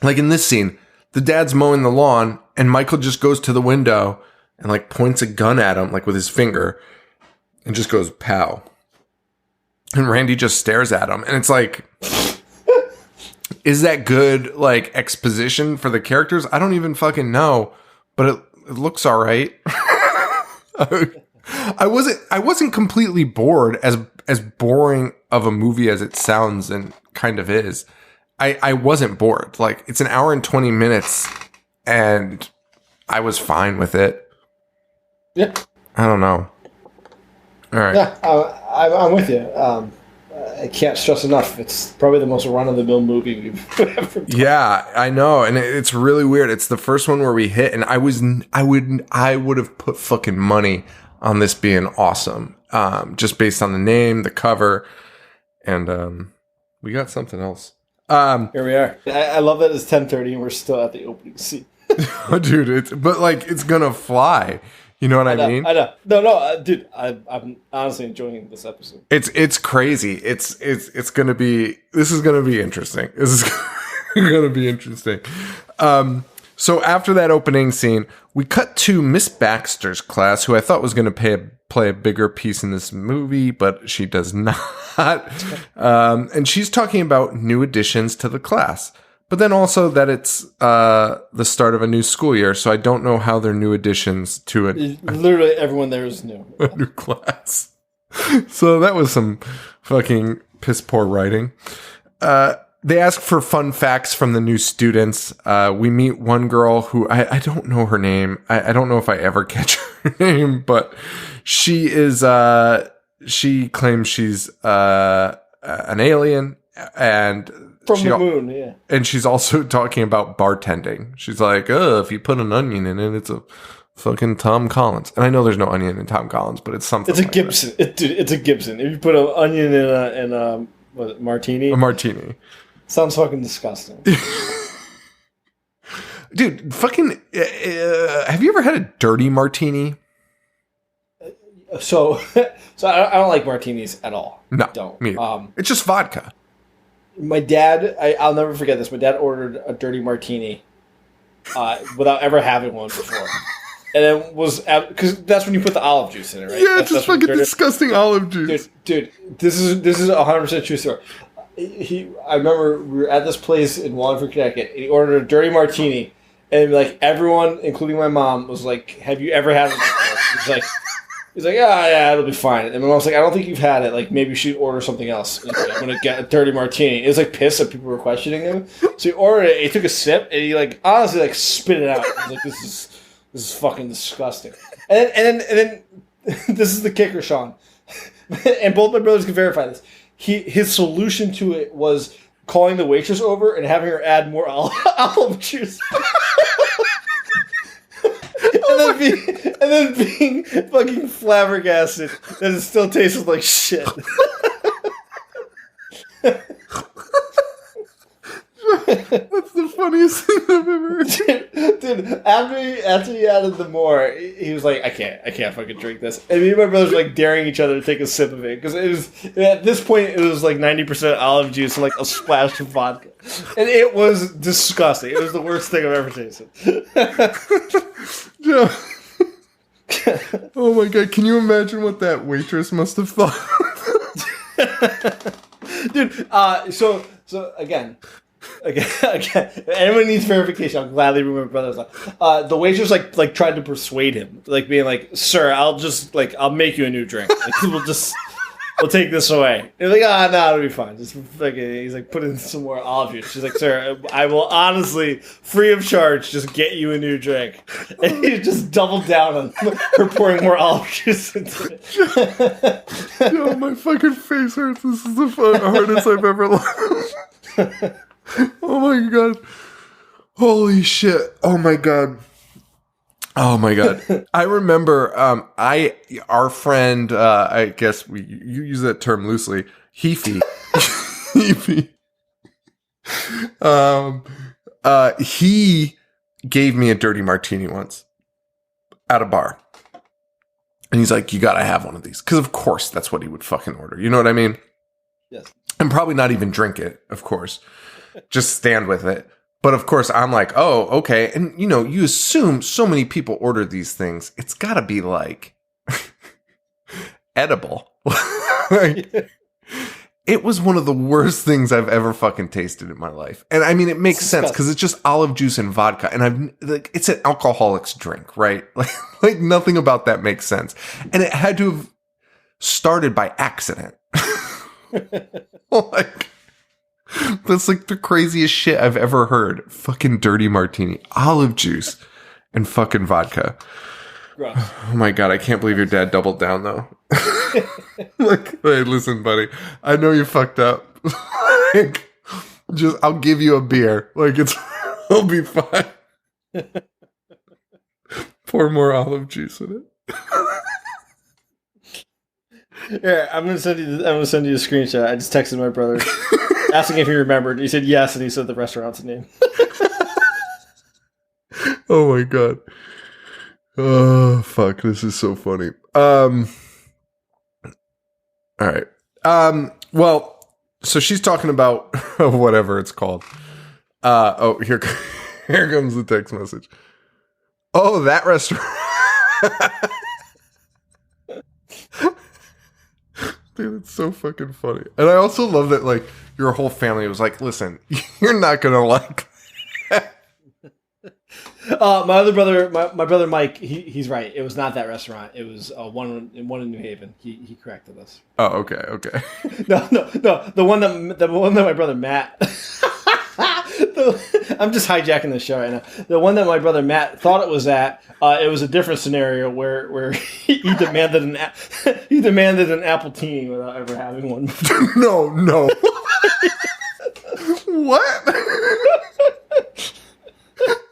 [SPEAKER 2] Like in this scene, the dad's mowing the lawn, and Michael just goes to the window and like points a gun at him, like with his finger, and just goes pow. And Randy just stares at him, and it's like, is that good like exposition for the characters? I don't even fucking know, but it looks all right. I wasn't completely bored, as boring of a movie as it sounds and kind of is. I wasn't bored. Like, it's an hour and 20 minutes, and I was fine with it.
[SPEAKER 3] Yeah.
[SPEAKER 2] I don't know. All right.
[SPEAKER 3] Yeah, I'm with you. I can't stress enough. It's probably the most run-of-the-mill movie we've ever done.
[SPEAKER 2] Yeah, I know, and it's really weird. It's the first one where we hit, and I would have put fucking money on this being awesome, just based on the name, the cover, and we got something else.
[SPEAKER 3] Here we are. I love that it's 10:30 and we're still at the opening scene.
[SPEAKER 2] Dude, it's gonna fly. You know what I mean?
[SPEAKER 3] I know. No, dude. I'm honestly enjoying this episode.
[SPEAKER 2] It's crazy. This is gonna be interesting. This is gonna be interesting. So after that opening scene, we cut to Miss Baxter's class, who I thought was going to play a bigger piece in this movie, but she does not. And she's talking about new additions to the class, but then also that it's the start of a new school year. So I don't know how they're new additions to
[SPEAKER 3] literally everyone there is new.
[SPEAKER 2] A new class. So that was some fucking piss poor writing. They ask for fun facts from the new students. We meet one girl who I don't know her name. I don't know if I ever catch her name, but she is, she claims she's, an alien and
[SPEAKER 3] from the moon. Yeah.
[SPEAKER 2] And she's also talking about bartending. She's like, oh, if you put an onion in it, it's a fucking Tom Collins. And I know there's no onion in Tom Collins, but it's something.
[SPEAKER 3] It's a Gibson. It's a Gibson. If you put an onion in a martini.
[SPEAKER 2] A martini.
[SPEAKER 3] Sounds fucking disgusting.
[SPEAKER 2] Dude, fucking, have you ever had a dirty martini?
[SPEAKER 3] So I don't like martinis at all.
[SPEAKER 2] No,
[SPEAKER 3] don't.
[SPEAKER 2] Me it's just vodka.
[SPEAKER 3] My dad, I'll never forget this. My dad ordered a dirty martini without ever having one before. And it was, because that's when you put the olive juice in it, right?
[SPEAKER 2] Yeah, just fucking disgusting olive juice.
[SPEAKER 3] Dude, this is 100% true story. I remember we were at this place in Wallingford, Connecticut, and he ordered a dirty martini, and like everyone, including my mom, was like, "Have you ever had it before?" He's like, yeah, it'll be fine. And my mom's like, I don't think you've had it. Like, maybe you should order something else. Like, I'm gonna get a dirty martini. It was like pissed that people were questioning him. So he ordered it. He took a sip, and he like honestly like spit it out. He was like, this is fucking disgusting. And then this is the kicker, Sean. And both my brothers can verify this. His solution to it was calling the waitress over and having her add more olive juice. and then being fucking flabbergasted that it still tasted like shit.
[SPEAKER 2] That's the funniest thing I've ever heard.
[SPEAKER 3] Dude, after he added the more, he was like, I can't fucking drink this. And me and my brothers were like daring each other to take a sip of it. Because it was, at this point, it was like 90% olive juice and like a splash of vodka. And it was disgusting. It was the worst thing I've ever tasted.
[SPEAKER 2] Oh my god, can you imagine what that waitress must have thought?
[SPEAKER 3] Dude, so again, anyone needs verification, I'll gladly remove my brother's life. The waitress like tried to persuade him, like being like, "Sir, I'll make you a new drink. Like, we'll take this away." And he's like, no, it'll be fine. Just fucking, he's like, put in some more olive juice. She's like, "Sir, I will honestly, free of charge, just get you a new drink." And he just doubled down on her pouring more olive juice into it.
[SPEAKER 2] Yo, my fucking face hurts. This is the hardest I've ever laughed. Oh my god. Holy shit. Oh my god. I remember our friend, I guess you use that term loosely, Heafy. He gave me a dirty martini once at a bar. And he's like, you gotta have one of these. Because of course that's what he would fucking order. You know what I mean?
[SPEAKER 3] Yes.
[SPEAKER 2] And probably not even drink it, of course. Just stand with it. But of course, I'm like, oh, okay. And, you know, you assume so many people order these things. It's got to be like edible. Like, it was one of the worst things I've ever fucking tasted in my life. And I mean, it makes sense because it's just olive juice and vodka. And it's an alcoholic's drink, right? Like nothing about that makes sense. And it had to have started by accident. Like, that's like the craziest shit I've ever heard. Fucking dirty martini, olive juice, and fucking vodka.
[SPEAKER 3] Gross.
[SPEAKER 2] Oh my god, I can't believe your dad doubled down though. Like, hey, listen, buddy, I know you fucked up. Like, I'll give you a beer. Like, it'll be fine. Pour more olive juice in it.
[SPEAKER 3] Yeah, I'm gonna send you a screenshot. I just texted my brother asking if he remembered. He said yes, and he said the restaurant's name.
[SPEAKER 2] Oh my god. Oh fuck, this is so funny. All right. Well, so she's talking about whatever it's called. Here comes the text message. Oh, that restaurant. Dude, it's so fucking funny. And I also love that, like, your whole family was like, listen, you're not going to like that.
[SPEAKER 3] My other brother, my brother Mike, he's right. It was not that restaurant. It was one in New Haven. He corrected us.
[SPEAKER 2] Oh, okay.
[SPEAKER 3] No. The one that my brother Matt. I'm just hijacking the show right now. The one that my brother Matt thought it was at. It was a different scenario where he demanded an appletini without ever having one.
[SPEAKER 2] No. What?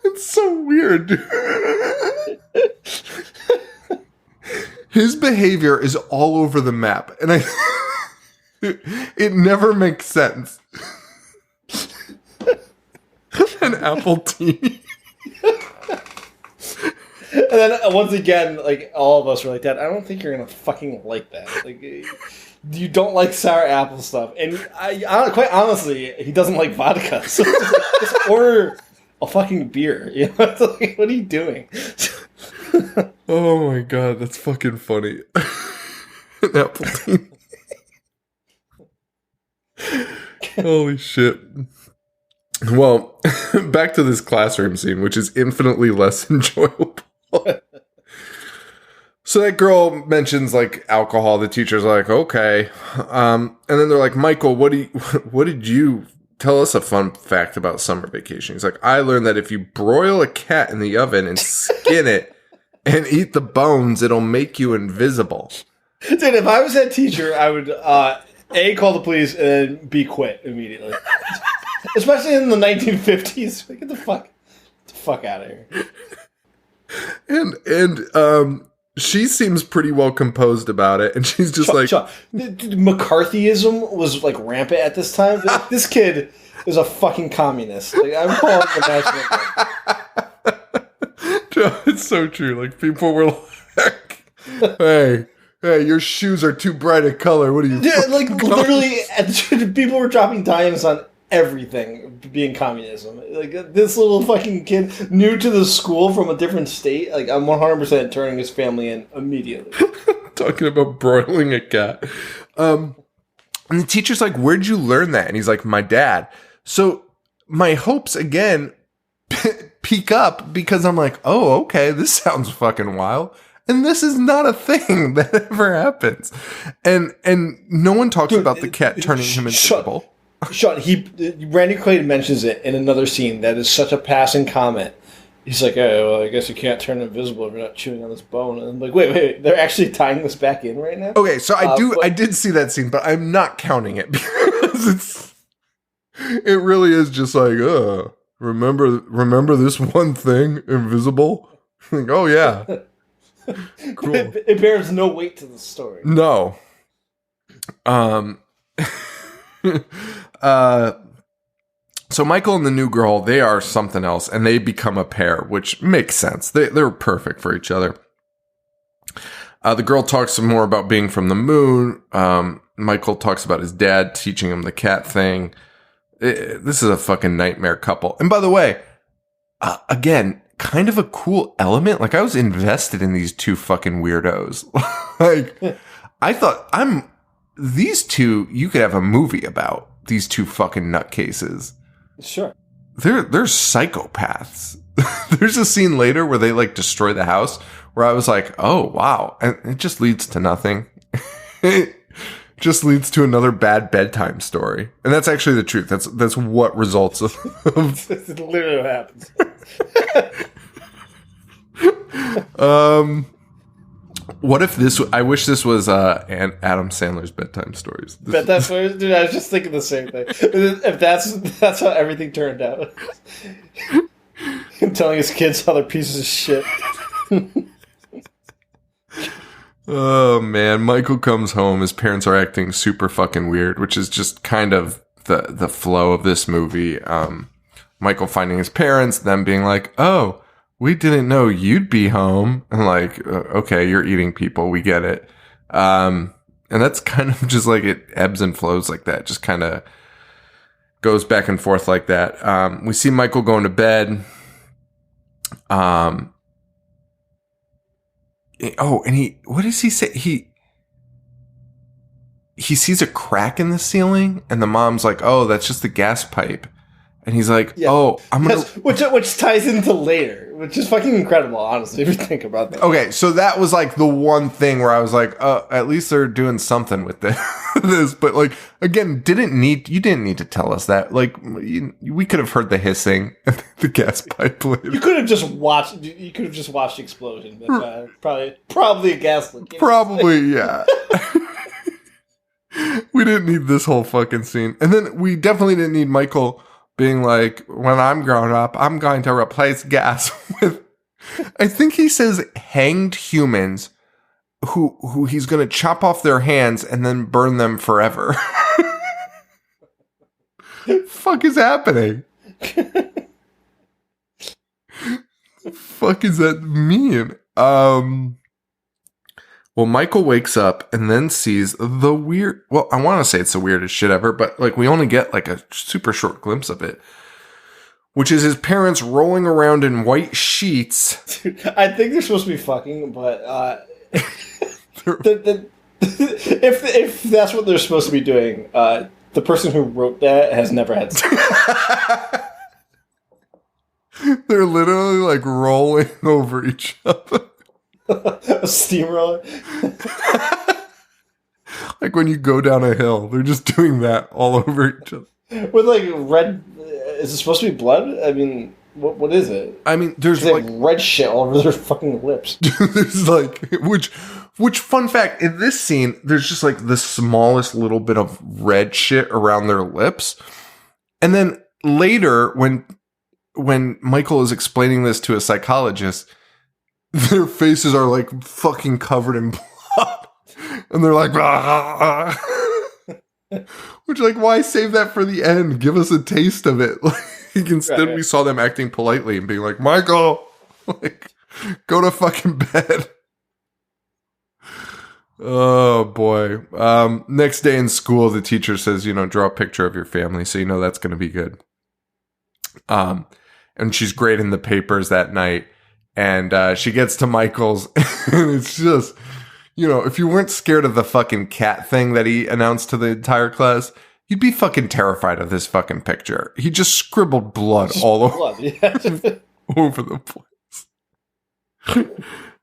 [SPEAKER 2] It's so weird, dude. His behavior is all over the map, and it never makes sense. An apple tea.
[SPEAKER 3] And then once again, like, all of us were like, Dad, I don't think you're gonna fucking like that. Like, you don't like sour apple stuff, and I quite honestly, he doesn't like vodka. So just order a fucking beer. You know, it's like, what are you doing?
[SPEAKER 2] Oh my god, that's fucking funny. An apple tea. Holy shit. Well, back to this classroom scene, which is infinitely less enjoyable. So that girl mentions, like, alcohol. The teacher's like, okay. And then they're like, Michael, what did you tell us a fun fact about summer vacation? He's like, I learned that if you broil a cat in the oven and skin it and eat the bones, it'll make you invisible.
[SPEAKER 3] Dude, if I was that teacher, I would A, call the police, and then B, quit immediately. Especially in the 1950s. Like, get the fuck out of here.
[SPEAKER 2] And she seems pretty well composed about it, and she's just
[SPEAKER 3] McCarthyism was, like, rampant at this time. Like, this kid is a fucking communist. Like, I'm calling the national.
[SPEAKER 2] It's so true. Like, people were like, hey, your shoes are too bright a color. What are you?
[SPEAKER 3] Yeah, like, literally, people were dropping dimes on everything being communism. Like, this little fucking kid new to the school from a different state, like, I'm 100% turning his family in immediately.
[SPEAKER 2] Talking about broiling a cat. And the teacher's like, where'd you learn that? And he's like, my dad. So my hopes again peak up because I'm like, oh, okay, this sounds fucking wild. And this is not a thing that ever happens. And no one talks about the cat turning him invisible.
[SPEAKER 3] Sean, Randy Quaid mentions it in another scene that is such a passing comment. He's like, oh, well, I guess you can't turn invisible if you're not chewing on this bone. And I'm like, wait, they're actually tying this back in right now?
[SPEAKER 2] Okay, so I did see that scene, but I'm not counting it because it really is just like, remember this one thing, invisible? Like, oh yeah. Cool.
[SPEAKER 3] It bears no weight to the story.
[SPEAKER 2] No. So Michael and the new girl, they are something else, and they become a pair, which makes sense. They're perfect for each other. The girl talks some more about being from the moon. Michael talks about his dad teaching him the cat thing. This is a fucking nightmare couple. And by the way, again, kind of a cool element. Like, I was invested in these two fucking weirdos. Like, I thought, these two, you could have a movie about these two fucking nutcases.
[SPEAKER 3] Sure.
[SPEAKER 2] They're psychopaths. There's a scene later where they, like, destroy the house where I was like, oh, wow. And it just leads to nothing. It just leads to another bad bedtime story. And that's actually the truth. That's what results of
[SPEAKER 3] That's literally what
[SPEAKER 2] happens. What if this? I wish this was Adam Sandler's bedtime stories.
[SPEAKER 3] Bedtime stories, dude. I was just thinking the same thing. If that's how everything turned out, him telling his kids how they're pieces of shit.
[SPEAKER 2] Oh man, Michael comes home. His parents are acting super fucking weird, which is just kind of the flow of this movie. Michael finding his parents, them being like, "Oh, we didn't know you'd be home." And like, okay, you're eating people. We get it. And that's kind of just like it ebbs and flows like that. Just kind of goes back and forth like that. We see Michael going to bed. And what does he say? He sees a crack in the ceiling, and the mom's like, "Oh, that's just the gas pipe." And he's like,
[SPEAKER 3] Yeah.
[SPEAKER 2] "Oh, I'm gonna."
[SPEAKER 3] Yes, which ties into later, which is fucking incredible, honestly, if you think about that.
[SPEAKER 2] Okay, so that was like the one thing where I was like, at least they're doing something with this. But like, again, you didn't need to tell us that. Like, we could have heard the hissing and the gas pipe lid.
[SPEAKER 3] You could have just watched. You could have just watched the explosion. But, probably a gas leak.
[SPEAKER 2] Probably, yeah. We didn't need this whole fucking scene. And then we definitely didn't need Michael being like, when I'm grown up, I'm going to replace gas with, I think he says hanged humans who he's going to chop off their hands and then burn them forever. Fuck is happening? Fuck is that mean? Well, Michael wakes up and then sees the weird... Well, I want to say it's the weirdest shit ever, but like we only get like a super short glimpse of it, which is his parents rolling around in white sheets.
[SPEAKER 3] Dude, I think they're supposed to be fucking, but if that's what they're supposed to be doing, the person who wrote that has never had sex.
[SPEAKER 2] They're literally like rolling over each other.
[SPEAKER 3] A steamroller.
[SPEAKER 2] Like when you go down a hill, they're just doing that all over each other.
[SPEAKER 3] With like red, is it supposed to be blood? I mean, what is it?
[SPEAKER 2] I mean, there's
[SPEAKER 3] They
[SPEAKER 2] like
[SPEAKER 3] have red shit all over their fucking lips.
[SPEAKER 2] there's like which fun fact in this scene, there's just like the smallest little bit of red shit around their lips, and then later when Michael is explaining this to a psychologist, their faces are like fucking covered in blood. And they're like, ah. Which, like, why save that for the end? Give us a taste of it. Like, instead, we saw them acting politely and being like, Michael, like, go to fucking bed. Oh, boy. Next day in school, the teacher says, draw a picture of your family so you know that's going to be good. And she's grading the papers that night. And she gets to Michael's, and it's just, if you weren't scared of the fucking cat thing that he announced to the entire class, you'd be fucking terrified of this fucking picture. He just scribbled blood all over the place.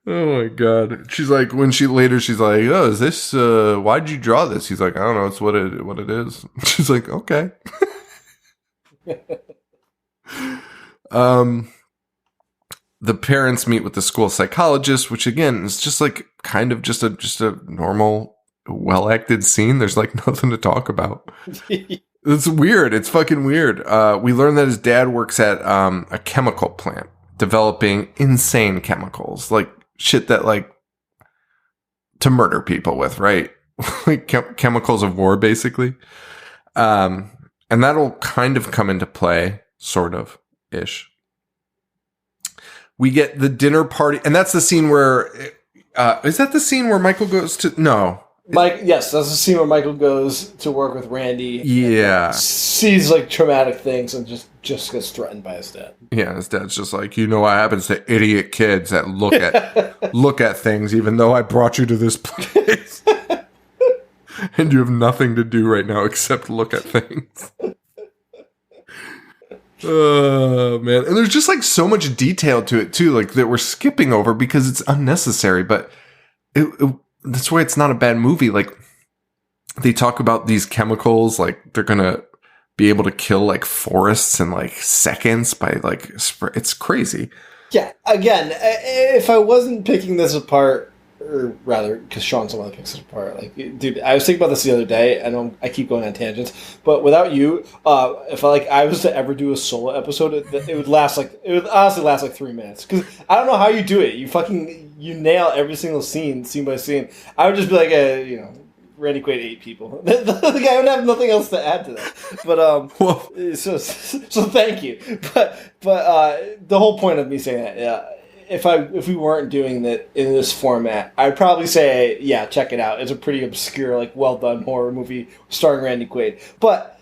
[SPEAKER 2] Oh my God. She's like, she's like, oh, is this, why'd you draw this? He's like, I don't know, it's what it is. She's like, okay. The parents meet with the school psychologist, which again is just like kind of just a normal, well-acted scene. There's like nothing to talk about. It's weird. It's fucking weird. We learn that his dad works at a chemical plant developing insane chemicals, like shit that like to murder people with, right? Like chemicals of war, basically. And that'll kind of come into play, sort of ish. We get the dinner party, and that's the scene where, is that the scene where Michael goes to, no.
[SPEAKER 3] Yes, that's the scene where Michael goes to work with Randy.
[SPEAKER 2] Yeah.
[SPEAKER 3] And sees like traumatic things and just gets threatened by his dad.
[SPEAKER 2] Yeah, his dad's just like, what happens to idiot kids that look at things, even though I brought you to this place. And you have nothing to do right now except look at things. Oh, man. And there's just like so much detail to it too, like that we're skipping over because it's unnecessary, but that's why it's not a bad movie. Like they talk about these chemicals, like they're going to be able to kill like forests in like seconds by like, it's crazy.
[SPEAKER 3] Yeah. Again, if I wasn't picking this apart, or rather, because Sean's the one that picks it apart. Like, dude, I was thinking about this the other day. I keep going on tangents, but without you, if I was to ever do a solo episode, it would honestly last like 3 minutes. Because I don't know how you do it. You nail every single scene by scene. I would just be like, Randy Quaid ate people. I would have nothing else to add to that. But so thank you. But the whole point of me saying that, yeah. If we weren't doing that in this format, I'd probably say, yeah, check it out. It's a pretty obscure, like, well-done horror movie starring Randy Quaid. But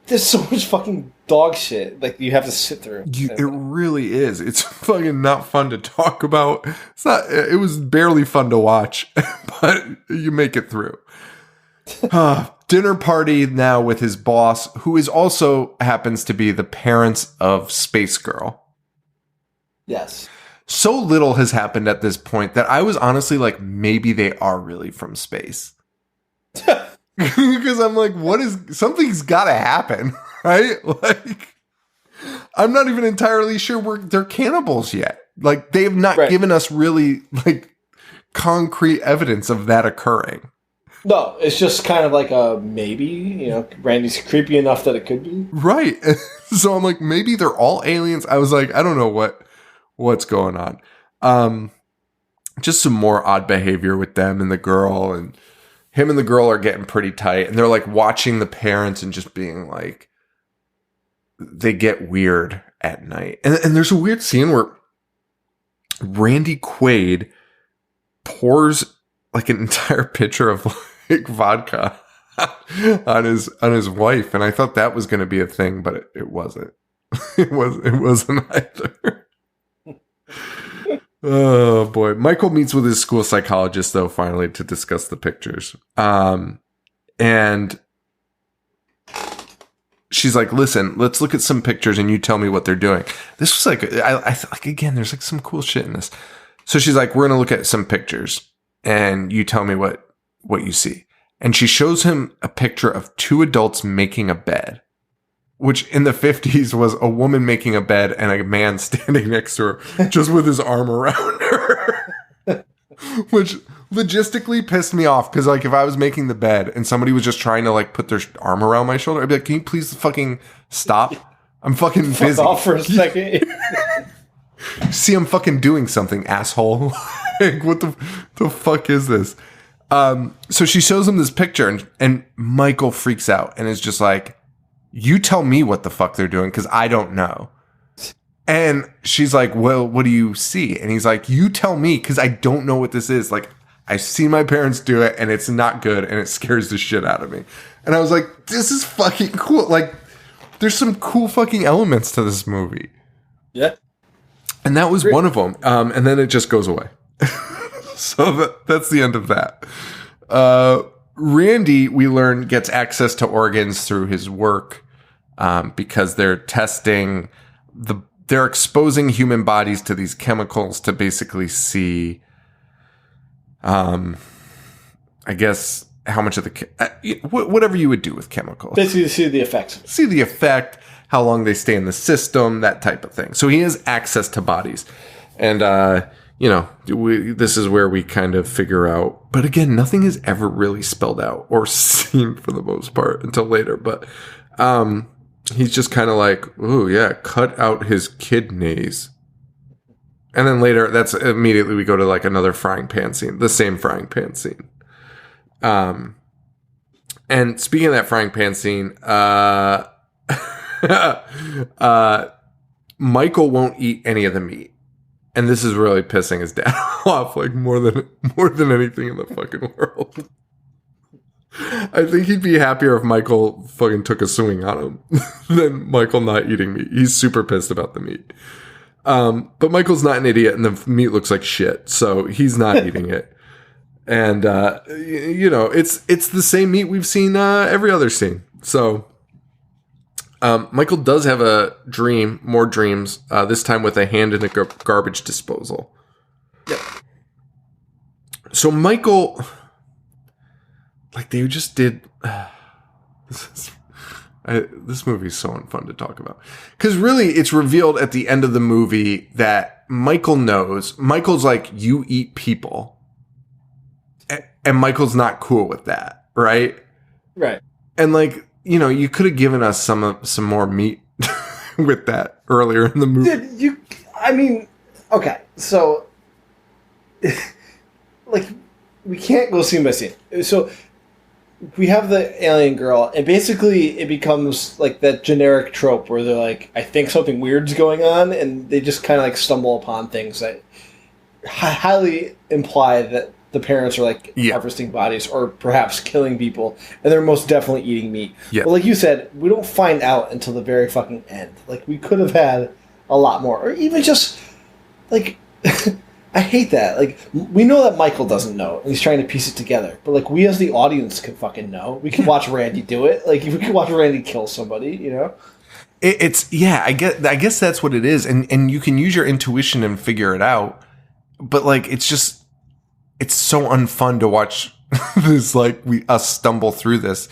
[SPEAKER 3] there's so much fucking dog shit like you have to sit through.
[SPEAKER 2] It really is. It's fucking not fun to talk about. It's not. It was barely fun to watch, but you make it through. Dinner party now with his boss, who is also happens to be the parents of Space Girl.
[SPEAKER 3] Yes.
[SPEAKER 2] So little has happened at this point that I was honestly like, maybe they are really from space. Because I'm like, something's got to happen, right? Like, I'm not even entirely sure they're cannibals yet. Like, they have not given us really, like, concrete evidence of that occurring.
[SPEAKER 3] No, it's just kind of like a maybe, you know, Randy's creepy enough that it could be.
[SPEAKER 2] Right. So I'm like, maybe they're all aliens. I was like, I don't know what's going on. Just some more odd behavior with them and the girl, and him and the girl are getting pretty tight, and they're like watching the parents and just being like, they get weird at night. And there's a weird scene where Randy Quaid pours like an entire pitcher of like vodka on his wife, and I thought that was going to be a thing, but it wasn't. It wasn't either. Oh boy. Michael meets with his school psychologist though finally to discuss the pictures. And she's like, listen, let's look at some pictures and you tell me what they're doing. This was like, I like, again, there's like some cool shit in this. So she's like, we're going to look at some pictures and you tell me what you see. And she shows him a picture of two adults making a bed, which in the 50s was a woman making a bed and a man standing next to her just with his arm around her. Which logistically pissed me off because, like, if I was making the bed and somebody was just trying to, like, put their arm around my shoulder, I'd be like, can you please fucking stop? I'm fucking busy.
[SPEAKER 3] Fuck off for a second.
[SPEAKER 2] See, I'm fucking doing something, asshole. Like, what the fuck is this? So she shows him this picture and Michael freaks out and is just like, you tell me what the fuck they're doing because I don't know. And she's like, well, what do you see? And he's like, you tell me because I don't know what this is. Like, I've seen my parents do it and it's not good and it scares the shit out of me. And I was like, this is fucking cool. Like, there's some cool fucking elements to this movie.
[SPEAKER 3] Yeah.
[SPEAKER 2] And that was one of them. And then it just goes away. So that's the end of that. Randy, we learn, gets access to organs through his work because they're testing they're exposing human bodies to these chemicals to basically see, I guess, how much of whatever you would do with chemicals.
[SPEAKER 3] Basically, to see the effects.
[SPEAKER 2] See the effect, how long they stay in the system, that type of thing. So he has access to bodies. And, this is where we kind of figure out. But again, nothing is ever really spelled out or seen for the most part until later. But he's just kind of like, oh, yeah, cut out his kidneys. And then later, that's immediately we go to like another frying pan scene, the same frying pan scene. And speaking of that frying pan scene, Michael won't eat any of the meat. And this is really pissing his dad off, like more than anything in the fucking world. I think he'd be happier if Michael fucking took a swing on him than Michael not eating meat. He's super pissed about the meat. But Michael's not an idiot, and the meat looks like shit, so he's not eating it. And it's the same meat we've seen every other scene. So Michael does have more dreams, this time with a hand in a garbage disposal.
[SPEAKER 3] Yep.
[SPEAKER 2] So Michael, like they just did, this movie is so unfun to talk about. Because really, it's revealed at the end of the movie that Michael knows. Michael's like, you eat people. And Michael's not cool with that, right?
[SPEAKER 3] Right.
[SPEAKER 2] And like, you could have given us some more meat with that earlier in the movie.
[SPEAKER 3] Okay, so, like, we can't go scene by scene. So, we have the alien girl, and basically it becomes like that generic trope where they're like, I think something weird's going on, and they just kind of like stumble upon things that highly imply that the parents are like harvesting bodies or perhaps killing people, and they're most definitely eating meat.
[SPEAKER 2] Yeah.
[SPEAKER 3] But like you said, we don't find out until the very fucking end. Like, we could have had a lot more, or even just like I hate that. Like, we know that Michael doesn't know, and he's trying to piece it together. But like, we as the audience can fucking know. We can watch Randy do it. Like, we can watch Randy kill somebody. You know.
[SPEAKER 2] I guess that's what it is, and you can use your intuition and figure it out. But like, it's so unfun to watch this, like, us stumble through this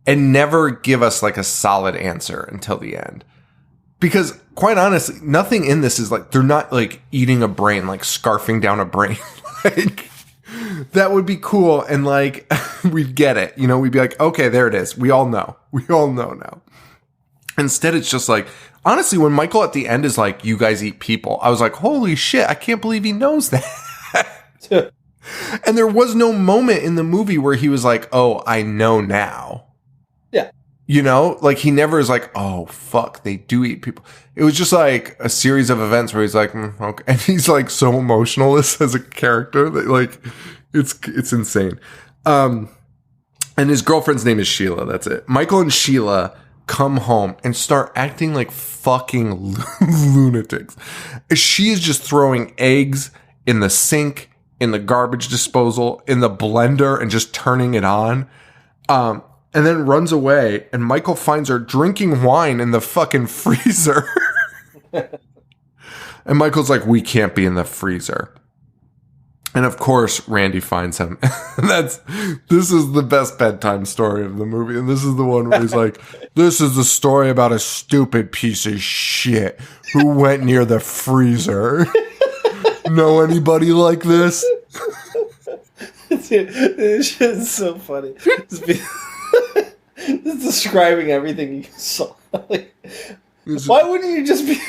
[SPEAKER 2] and never give us like a solid answer until the end. Because quite honestly, nothing in this is like, they're not like eating a brain, like scarfing down a brain. Like, that would be cool. And like, we'd get it, you know, we'd be like, okay, there it is. We all know now. Instead, it's just like, honestly, when Michael at the end is like, you guys eat people, I was like, holy shit, I can't believe he knows that. And there was no moment in the movie where he was like, oh, I know now.
[SPEAKER 3] Yeah.
[SPEAKER 2] You know, like, he never is like, oh, fuck, they do eat people. It was just like a series of events where he's like, okay. And he's like so emotionless as a character that, like, it's insane. And his girlfriend's name is Sheila. That's it. Michael and Sheila come home and start acting like fucking lunatics. She is just throwing eggs in the sink, in the garbage disposal, in the blender, and just turning it on. And then runs away, and Michael finds her drinking wine in the fucking freezer. And Michael's like, we can't be in the freezer. And of course, Randy finds him. This is the best bedtime story of the movie. And this is the one where he's like, this is the story about a stupid piece of shit who went near the freezer. Know anybody like this?
[SPEAKER 3] Dude, this shit is so funny. Just describing everything you saw. Like, why wouldn't you just be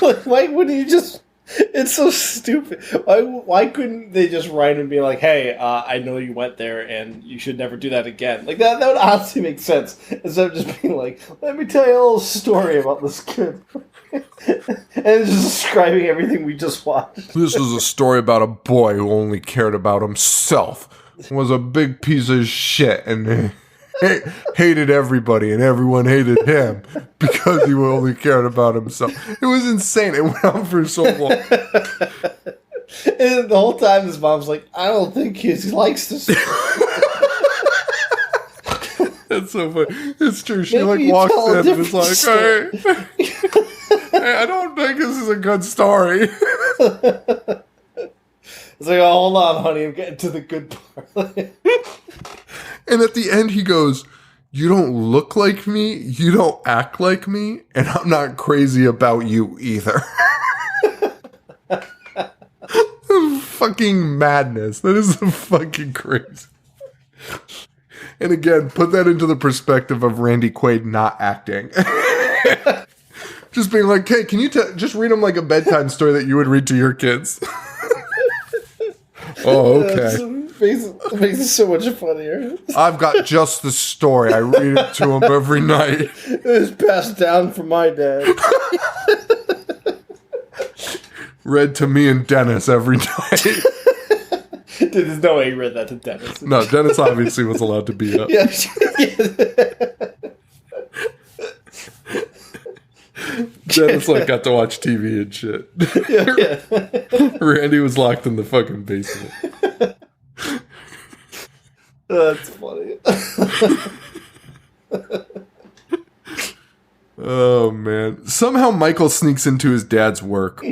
[SPEAKER 3] like, why wouldn't you just, it's so stupid. Why couldn't they just write and be like, hey, I know you went there and you should never do that again? Like, that would honestly make sense. Instead of just being like, let me tell you a little story about this kid. And it's just describing everything we just watched.
[SPEAKER 2] This is a story about a boy who only cared about himself. Was a big piece of shit and hated everybody, and everyone hated him because he only cared about himself. It was insane. It went on for so long.
[SPEAKER 3] And the whole time his mom's like, I don't think he likes this.
[SPEAKER 2] That's so funny. It's true. She like walks in and is like, hey, I don't think this is a good story.
[SPEAKER 3] It's like, oh, hold on, honey, I'm getting to the good part.
[SPEAKER 2] And at the end, he goes, you don't look like me, you don't act like me, and I'm not crazy about you either. Fucking madness. That is fucking crazy. And again, put that into the perspective of Randy Quaid not acting. Just being like, hey, can you just read him like a bedtime story that you would read to your kids? Oh, okay.
[SPEAKER 3] Makes it so much funnier.
[SPEAKER 2] I've got just the story. I read it to him every night.
[SPEAKER 3] It was passed down from my dad.
[SPEAKER 2] Read to me and Dennis every night.
[SPEAKER 3] Dude, there's no way he read that to Dennis.
[SPEAKER 2] No, Dennis obviously was allowed to be up.
[SPEAKER 3] Yeah.
[SPEAKER 2] Dennis like got to watch TV and shit.
[SPEAKER 3] Yeah.
[SPEAKER 2] Randy was locked in the fucking basement.
[SPEAKER 3] That's funny.
[SPEAKER 2] Oh man! Somehow Michael sneaks into his dad's work,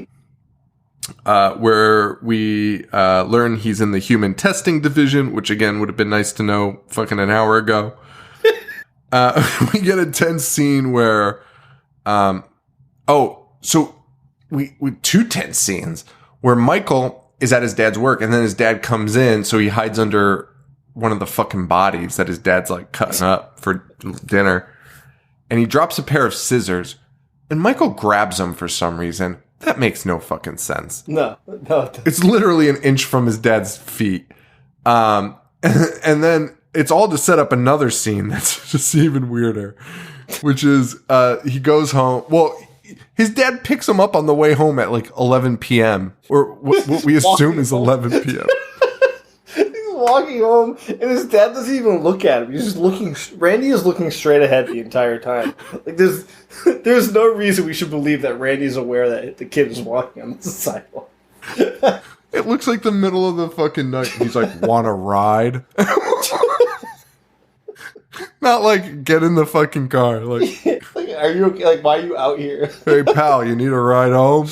[SPEAKER 2] where we learn he's in the human testing division, which again would have been nice to know fucking an hour ago. We get a tense scene where, we two tense scenes where Michael is at his dad's work, and then his dad comes in, so he hides under one of the fucking bodies that his dad's like cutting up for dinner, and he drops a pair of scissors, and Michael grabs them for some reason. That makes no fucking sense.
[SPEAKER 3] No.
[SPEAKER 2] It's literally an inch from his dad's feet. And then it's all to set up another scene that's just even weirder, which is he goes home. Well, his dad picks him up on the way home at like 11 p.m. or what we assume is 11 p.m.
[SPEAKER 3] He's walking home, and his dad doesn't even look at him. He's just looking. Randy is looking straight ahead the entire time. Like there's no reason we should believe that Randy's aware that the kid is walking on the sidewalk.
[SPEAKER 2] It looks like the middle of the fucking night. He's like, "Want a ride?" Not like get in the fucking car. Like,
[SPEAKER 3] are you okay? Like, why are you out here?
[SPEAKER 2] "Hey pal, you need a ride home?"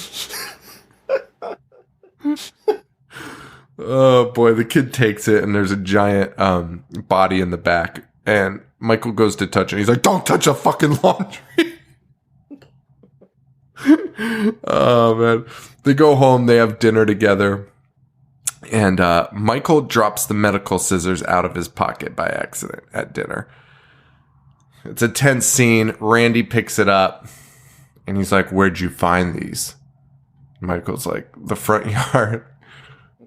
[SPEAKER 2] Oh boy, the kid takes it, and there's a giant body in the back, and Michael goes to touch it. He's like, "Don't touch the fucking laundry." Oh man, they go home. They have dinner together, and Michael drops the medical scissors out of his pocket by accident at dinner. It's a tense scene. Randy picks it up, and he's like, "Where'd you find these?" Michael's like, "The front yard."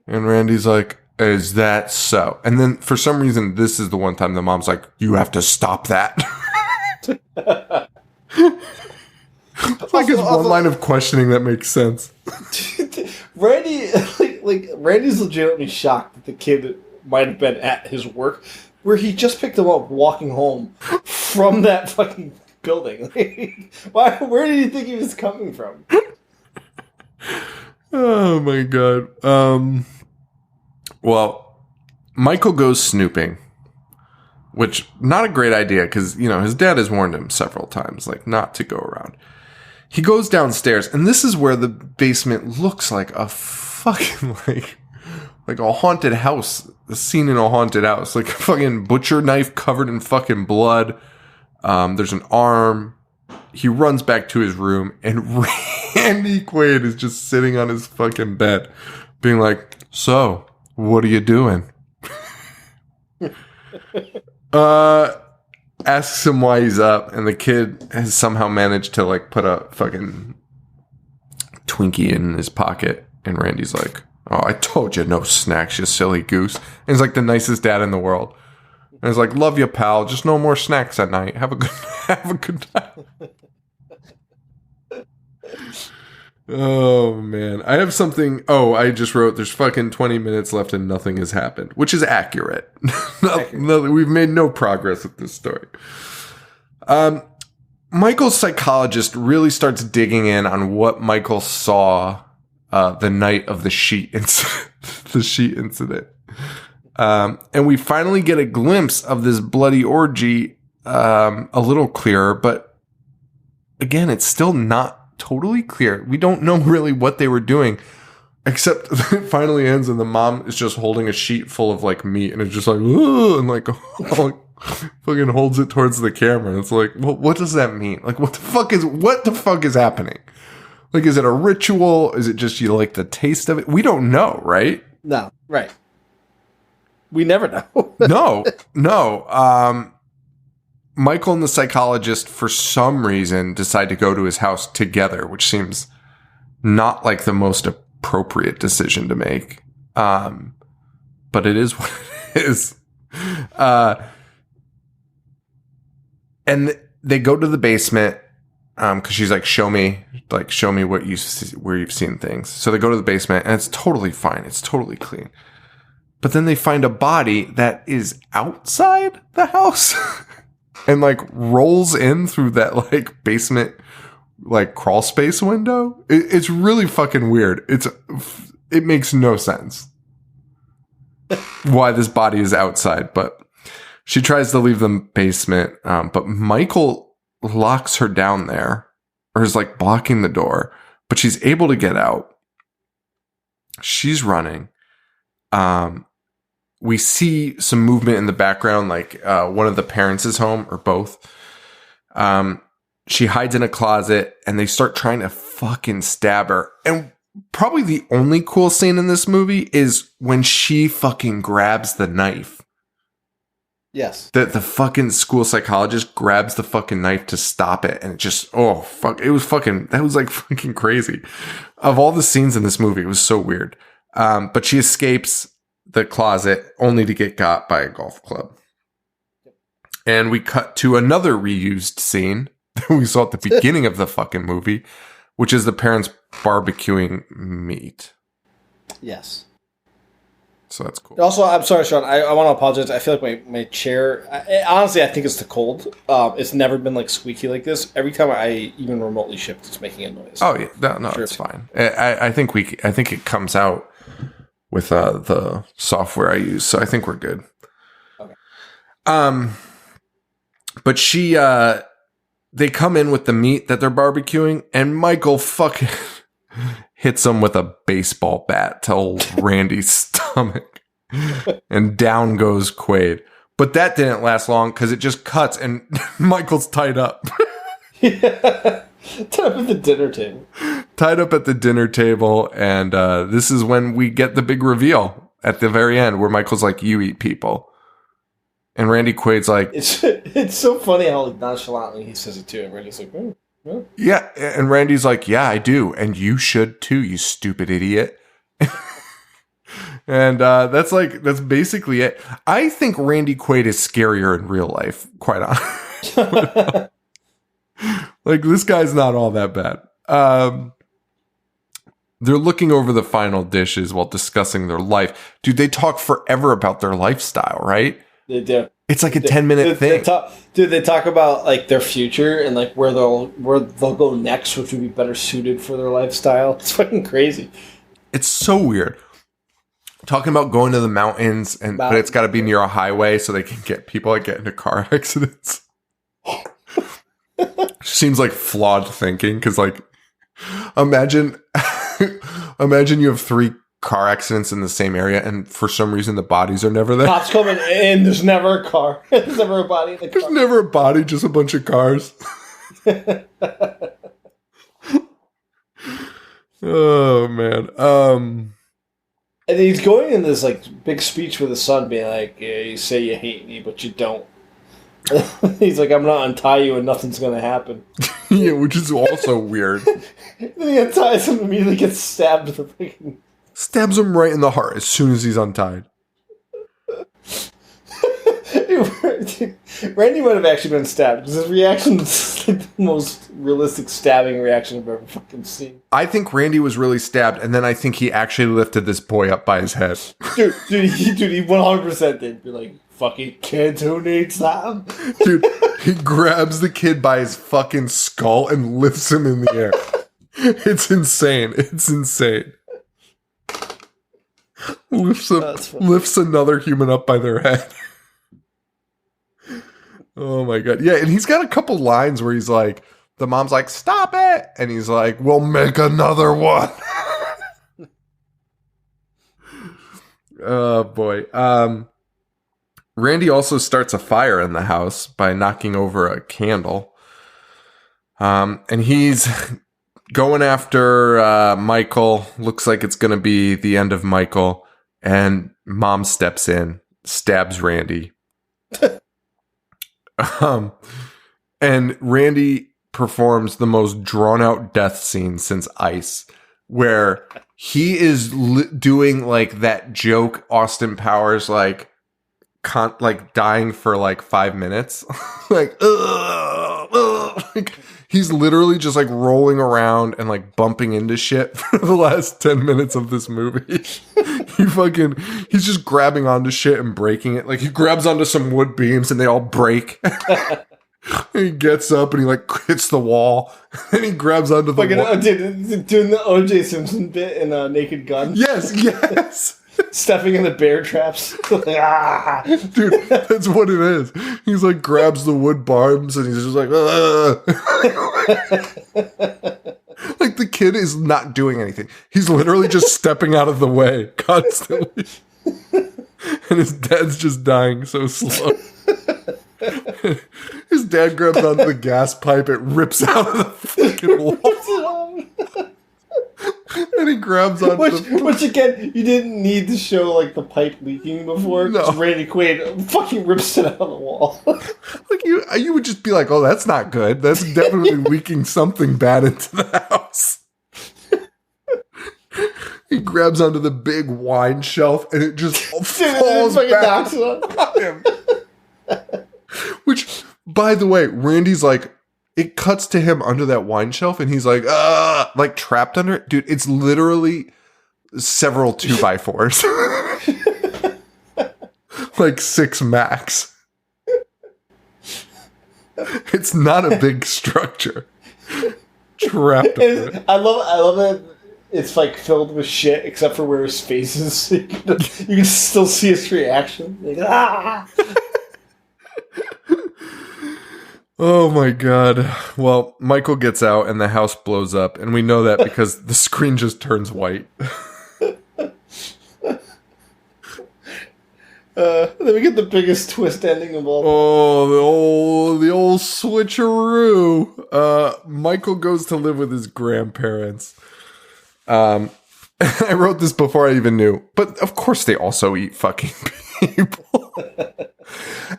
[SPEAKER 2] And Randy's like, "Is that so?" And then for some reason, this is the one time the mom's like, "You have to stop that." Like his one line of questioning that makes sense.
[SPEAKER 3] Randy, like Randy's legitimately shocked that the kid might have been at his work, where he just picked him up walking home from that fucking building. Like, where did he think he was coming from?
[SPEAKER 2] Oh my god. Well, Michael goes snooping, which not a great idea because, you know, his dad has warned him several times, like, not to go around. He goes downstairs, and this is where the basement looks like a fucking, like a haunted house, a scene in a haunted house, like a fucking butcher knife covered in fucking blood. There's an arm. He runs back to his room, and Randy Quaid is just sitting on his fucking bed, being like, "So, what are you doing?" Asks him why he's up, and the kid has somehow managed to like put a fucking Twinkie in his pocket, and Randy's like, "Oh, I told you, no snacks, you silly goose." And he's like the nicest dad in the world. And he's like, "Love you, pal. Just no more snacks at night. Have a good time." Oh man, I have something. Oh, I just wrote, "There's fucking 20 minutes left and nothing has happened," which is accurate. No, we've made no progress with this story. Michael's psychologist really starts digging in on what Michael saw the night of the sheet incident. The sheet incident. And we finally get a glimpse of this bloody orgy a little clearer, but again, it's still not totally clear. We don't know really what they were doing, except it finally ends and the mom is just holding a sheet full of like meat, and it's just like, "Ugh," and like fucking holds it towards the camera. And it's like, well, what does that mean? Like, what the fuck is happening? Like, is it a ritual? Is it just you like the taste of it? We don't know, right?
[SPEAKER 3] No, right. We never know.
[SPEAKER 2] No. Michael and the psychologist, for some reason, decide to go to his house together, which seems not like the most appropriate decision to make. But it is what it is. And they go to the basement because she's like, show me what you see, where you've seen things. So they go to the basement, and it's totally fine. It's totally clean. But then they find a body that is outside the house. And like rolls in through that like basement, like crawl space window. It's really fucking weird. It makes no sense why this body is outside, but she tries to leave the basement. But Michael locks her down there, or is like blocking the door, but she's able to get out. She's running. We see some movement in the background, like one of the parents is home, or both. She hides in a closet, and they start trying to fucking stab her. And probably the only cool scene in this movie is when she fucking grabs the knife.
[SPEAKER 3] Yes.
[SPEAKER 2] The fucking school psychologist grabs the fucking knife to stop it, and it just, oh, fuck. It was fucking, that was like fucking crazy. Of all the scenes in this movie, it was so weird. But she escapes the closet only to get got by a golf club. And we cut to another reused scene that we saw at the beginning of the fucking movie, which is the parents barbecuing meat.
[SPEAKER 3] Yes.
[SPEAKER 2] So that's cool.
[SPEAKER 3] Also, I'm sorry, Sean. I want to apologize. I feel like my chair. Honestly, I think it's the cold. It's never been like squeaky like this. Every time I even remotely shift, it's making a noise.
[SPEAKER 2] Oh yeah, no, it's fine. I think it comes out with the software I use, so I think we're good.
[SPEAKER 3] Okay.
[SPEAKER 2] But they come in with the meat that they're barbecuing, and Michael fucking hits him with a baseball bat to old Randy's stomach, and down goes Quaid. But that didn't last long because it just cuts, and Michael's tied up.
[SPEAKER 3] Yeah. Tied up at the dinner table.
[SPEAKER 2] Tied up at the dinner table, and this is when we get the big reveal at the very end, where Michael's like, "You eat people," and Randy Quaid's like,
[SPEAKER 3] "It's so funny how like, nonchalantly he says it too." And Randy's like, "Oh, yeah."
[SPEAKER 2] Yeah, and Randy's like, "Yeah, I do, and you should too, you stupid idiot." And that's basically it. I think Randy Quaid is scarier in real life, quite honestly. Like, this guy's not all that bad. They're looking over the final dishes while discussing their life. Dude, they talk forever about their lifestyle, right?
[SPEAKER 3] They do.
[SPEAKER 2] It's like a 10-minute thing.
[SPEAKER 3] They talk about like their future and like where they'll go next, which would be better suited for their lifestyle. It's fucking crazy.
[SPEAKER 2] It's so weird. Talking about going to the mountains, but it's got to be near a highway so they can get people that get into car accidents. Seems like flawed thinking, because like, imagine you have 3 car accidents in the same area, and for some reason the bodies are never there.
[SPEAKER 3] Cops coming in, there's never a car. There's never a body in the car.
[SPEAKER 2] There's never a body, just a bunch of cars. Oh man.
[SPEAKER 3] And he's going in this like big speech with his son, being like, "Yeah, you say you hate me, but you don't." He's like, "I'm gonna untie you, and nothing's gonna happen."
[SPEAKER 2] Yeah, which is also weird.
[SPEAKER 3] Then he unties him and immediately gets stabbed with a freaking...
[SPEAKER 2] Stabs him right in the heart as soon as he's untied.
[SPEAKER 3] Randy might have actually been stabbed, because his reaction is like the most realistic stabbing reaction I've ever fucking seen.
[SPEAKER 2] I think Randy was really stabbed, and then I think he actually lifted this boy up by his head.
[SPEAKER 3] Dude, he 100% did. Be like, "Fucking kids, who needs them?"
[SPEAKER 2] Dude, he grabs the kid by his fucking skull and lifts him in the air. It's insane. Lifts another human up by their head. Oh my god. Yeah, and he's got a couple lines where he's like, the mom's like, "Stop it!" And he's like, "We'll make another one." Oh boy. Randy also starts a fire in the house by knocking over a candle. And he's going after Michael. Looks like it's going to be the end of Michael. And mom steps in, stabs Randy. And Randy performs the most drawn-out death scene since Ice, where he is doing like that joke Austin Powers like dying for like 5 minutes. Like, like, he's literally just like rolling around and like bumping into shit for the last 10 minutes of this movie. He's just grabbing onto shit and breaking it. Like, he grabs onto some wood beams and they all break. And he gets up and he like hits the wall. And he grabs onto the wall.
[SPEAKER 3] Doing the O.J. Simpson bit in Naked Gun.
[SPEAKER 2] Yes.
[SPEAKER 3] Stepping in the bear traps.
[SPEAKER 2] Dude, that's what it is. He's like grabs the wood barbs and he's just like, like, the kid is not doing anything. He's literally just stepping out of the way constantly. And his dad's just dying so slow. His dad grabs onto the gas pipe, it rips out of the fucking wall. And he grabs on
[SPEAKER 3] which again, you didn't need to show like the pipe leaking before. No. Randy Quaid fucking rips it out of the wall.
[SPEAKER 2] Like, you would just be like, "Oh, that's not good. That's definitely leaking something bad into the house." He grabs onto the big wine shelf and it just falls back on him. Which, by the way, Randy's like, it cuts to him under that wine shelf and he's like, like trapped under it. Dude, it's literally several 2x4s. like 6 max. It's not a big structure. Trapped over it.
[SPEAKER 3] I love that it's like filled with shit except for where his face is. You can still see his reaction. Like, ah!
[SPEAKER 2] Oh my god. Well, Michael gets out and the house blows up, and we know that because the screen just turns white.
[SPEAKER 3] Then we get the biggest twist ending of all.
[SPEAKER 2] Oh, the old switcheroo. Michael goes to live with his grandparents. I wrote this before I even knew, but of course they also eat fucking people.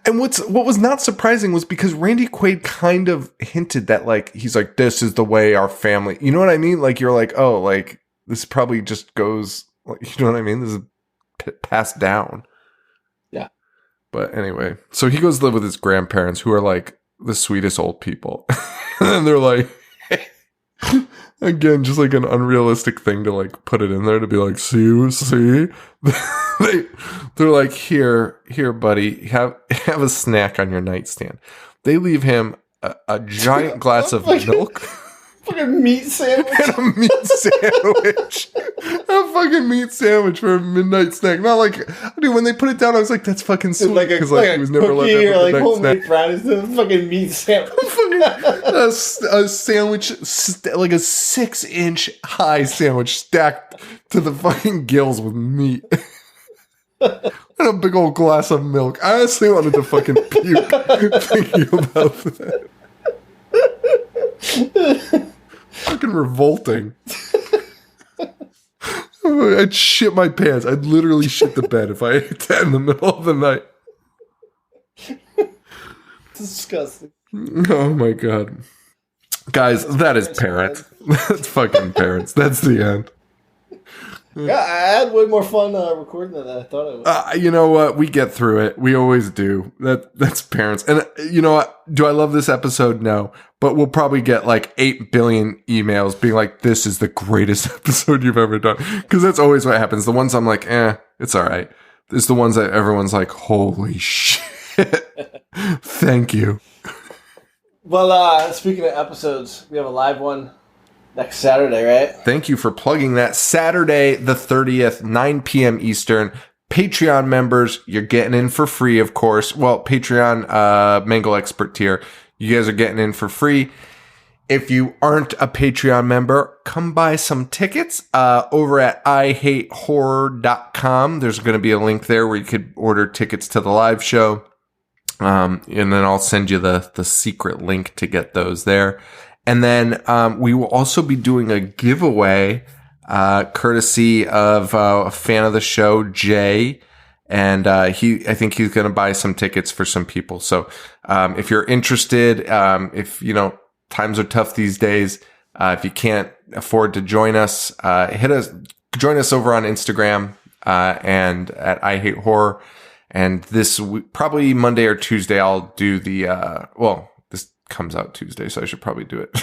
[SPEAKER 2] And what was not surprising was because Randy Quaid kind of hinted that, like, he's like, this is the way our family, you know what I mean? Like, you're like, oh, like, this probably just goes, like, you know what I mean? This is passed down.
[SPEAKER 3] Yeah.
[SPEAKER 2] But anyway, so he goes to live with his grandparents, who are like the sweetest old people. And they're like, again, just like an unrealistic thing to like put it in there to be like, see? They're like, here, buddy, have a snack on your nightstand. They leave him a giant glass of milk.
[SPEAKER 3] Fucking meat sandwich.
[SPEAKER 2] And a meat sandwich. A fucking meat sandwich for a midnight snack. Not like, dude, when they put it down, I was like, that's fucking sweet. Because like, he was never let
[SPEAKER 3] cookie
[SPEAKER 2] that
[SPEAKER 3] or like
[SPEAKER 2] midnight
[SPEAKER 3] homemade
[SPEAKER 2] snack.
[SPEAKER 3] brownies. The fucking meat sandwich.
[SPEAKER 2] a sandwich, like a 6-inch high sandwich stacked to the fucking gills with meat. And a big old glass of milk. I honestly wanted to fucking puke thinking about that. Fucking revolting. I'd shit my pants. I'd literally shit the bed if I ate that in the middle of the night.
[SPEAKER 3] Disgusting.
[SPEAKER 2] Oh my god. Guys, that is parents. That's fucking parents. That's the end.
[SPEAKER 3] Yeah, I had way more fun recording than I thought I would.
[SPEAKER 2] You know what? We get through it. We always do. That's parents. And you know what? Do I love this episode? No. But we'll probably get like 8 billion emails being like, this is the greatest episode you've ever done. Because that's always what happens. The ones I'm like, it's all right. It's the ones that everyone's like, holy shit. Thank you.
[SPEAKER 3] Well, speaking of episodes, we have a live one next Saturday, right?
[SPEAKER 2] Thank you for plugging that. Saturday, the 30th, 9 p.m. Eastern. Patreon members, you're getting in for free, of course. Well, Patreon Mango Expert tier, you guys are getting in for free. If you aren't a Patreon member, come buy some tickets over at IHateHorror.com. There's going to be a link there where you could order tickets to the live show. And then I'll send you the secret link to get those there. And then we will also be doing a giveaway courtesy of a fan of the show, Jay. And I think he's going to buy some tickets for some people. So if you're interested, if, you know, times are tough these days, if you can't afford to join us, join us over on Instagram and at I Hate Horror. And this probably Monday or Tuesday, I'll do the this comes out Tuesday, so I should probably do it.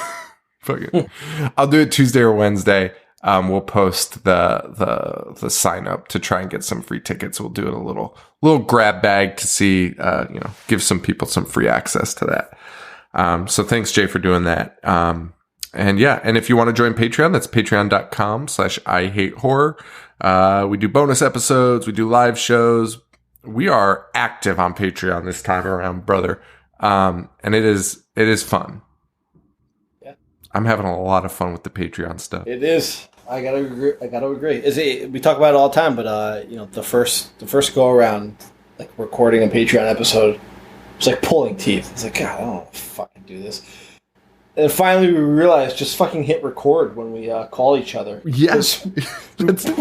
[SPEAKER 2] Fuck it. I'll do it Tuesday or Wednesday. We'll post the sign up to try and get some free tickets. We'll do it a little grab bag to see, give some people some free access to that. So thanks, Jay, for doing that. And if you want to join Patreon, that's patreon.com/IHateHorror. We do bonus episodes. We do live shows. We are active on Patreon this time around, brother. And it is fun.
[SPEAKER 3] Yeah.
[SPEAKER 2] I'm having a lot of fun with the Patreon stuff.
[SPEAKER 3] It is. I gotta agree. We talk about it all the time, but the first go around, like recording a Patreon episode, it's like pulling teeth. It's like, God, I don't want to fucking do this. And finally, we realized just fucking hit record when we call each other.
[SPEAKER 2] Yes.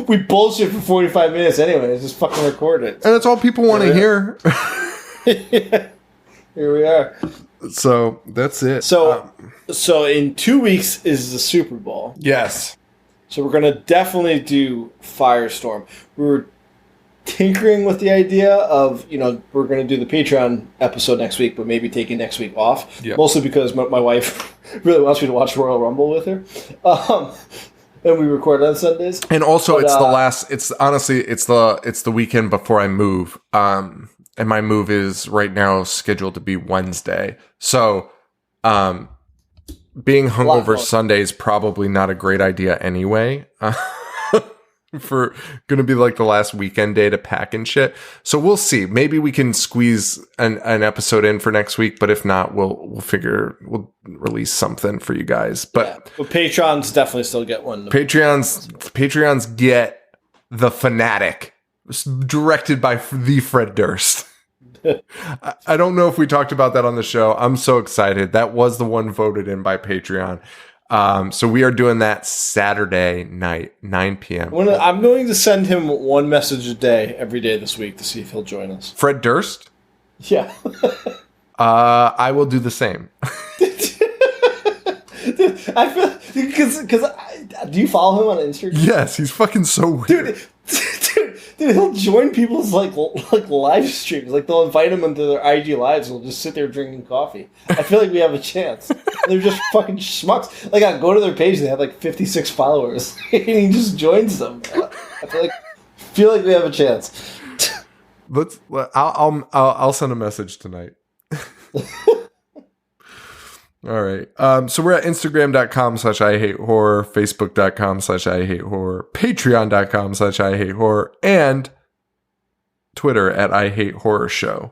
[SPEAKER 3] We bullshit for 45 minutes anyway. Just fucking record it.
[SPEAKER 2] And that's all people want to hear.
[SPEAKER 3] Yeah. Here we are.
[SPEAKER 2] So that's it.
[SPEAKER 3] So in 2 weeks is the Super Bowl.
[SPEAKER 2] Yes.
[SPEAKER 3] So we're going to definitely do Firestorm. We were tinkering with the idea of, we're going to do the Patreon episode next week, but maybe taking next week off. Yep. Mostly because my wife really wants me to watch Royal Rumble with her. And we record on Sundays.
[SPEAKER 2] And also it's the weekend before I move. and my move is right now scheduled to be Wednesday. So, being hungover Sunday is probably not a great idea anyway. For going to be like the last weekend day to pack and shit. So we'll see. Maybe we can squeeze an episode in for next week, but if not, we'll release something for you guys. But
[SPEAKER 3] Patreons definitely still get one.
[SPEAKER 2] Patreons get The Fanatic, directed by the Fred Durst. I don't know if we talked about that on the show. I'm so excited. That was the one voted in by Patreon. So we are doing that Saturday night, 9 p.m.
[SPEAKER 3] I'm going to send him one message a day every day this week to see if he'll join us.
[SPEAKER 2] Fred Durst?
[SPEAKER 3] Yeah.
[SPEAKER 2] I will do the same.
[SPEAKER 3] Dude, I feel because do you follow him on Instagram?
[SPEAKER 2] Yes, he's fucking so weird.
[SPEAKER 3] Dude, he'll join people's like live streams. Like they'll invite him into their IG lives and he'll just sit there drinking coffee. I feel like we have a chance. They're just fucking schmucks. Like I go to their page, they have like 56 followers, and he just joins them. I feel like we have a chance.
[SPEAKER 2] I'll send a message tonight. All right. So we're at Instagram.com/IHateHorror, Facebook.com/IHateHorror, Patreon.com/IHateHorror, and Twitter at IHateHorrorShow.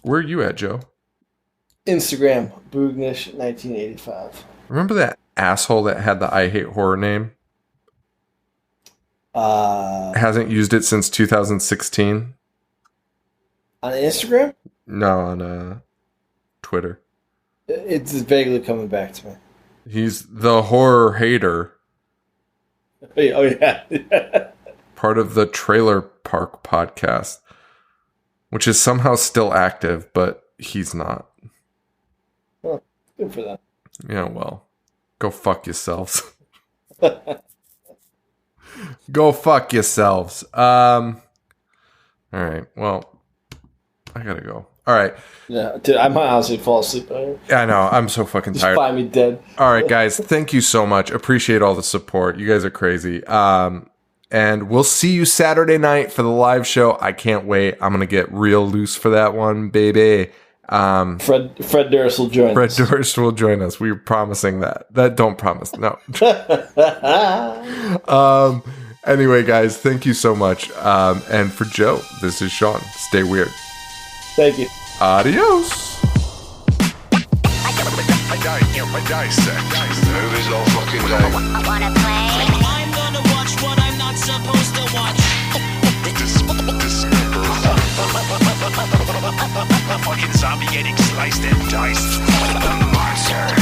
[SPEAKER 2] Where are you at, Joe?
[SPEAKER 3] Instagram, Boognish1985.
[SPEAKER 2] Remember that asshole that had the I Hate Horror name? Hasn't used it since 2016.
[SPEAKER 3] On Instagram?
[SPEAKER 2] No, on Twitter.
[SPEAKER 3] It's vaguely coming back to me.
[SPEAKER 2] He's the horror hater.
[SPEAKER 3] Oh, yeah.
[SPEAKER 2] Part of the Trailer Park podcast, which is somehow still active, but he's not.
[SPEAKER 3] Well, good for them.
[SPEAKER 2] Yeah, well, go fuck yourselves. Go fuck yourselves. All right, well, I gotta go. All right.
[SPEAKER 3] Yeah, dude, I might honestly fall asleep.
[SPEAKER 2] I know. I'm so fucking tired.
[SPEAKER 3] Just find me dead.
[SPEAKER 2] All right, guys. Thank you so much. Appreciate all the support. You guys are crazy. And we'll see you Saturday night for the live show. I can't wait. I'm gonna get real loose for that one, baby.
[SPEAKER 3] Fred Durst will join us.
[SPEAKER 2] Fred Durst will join us. We're promising that. Don't promise. No. Anyway, guys, thank you so much. And for Joe, this is Sean. Stay weird.
[SPEAKER 3] Thank you.
[SPEAKER 2] Adios.
[SPEAKER 4] I dissect movies all fucking day.
[SPEAKER 5] I wanna play.
[SPEAKER 1] I'm gonna watch what I'm not supposed to watch.
[SPEAKER 4] Fucking zombie getting sliced and diced. The monster.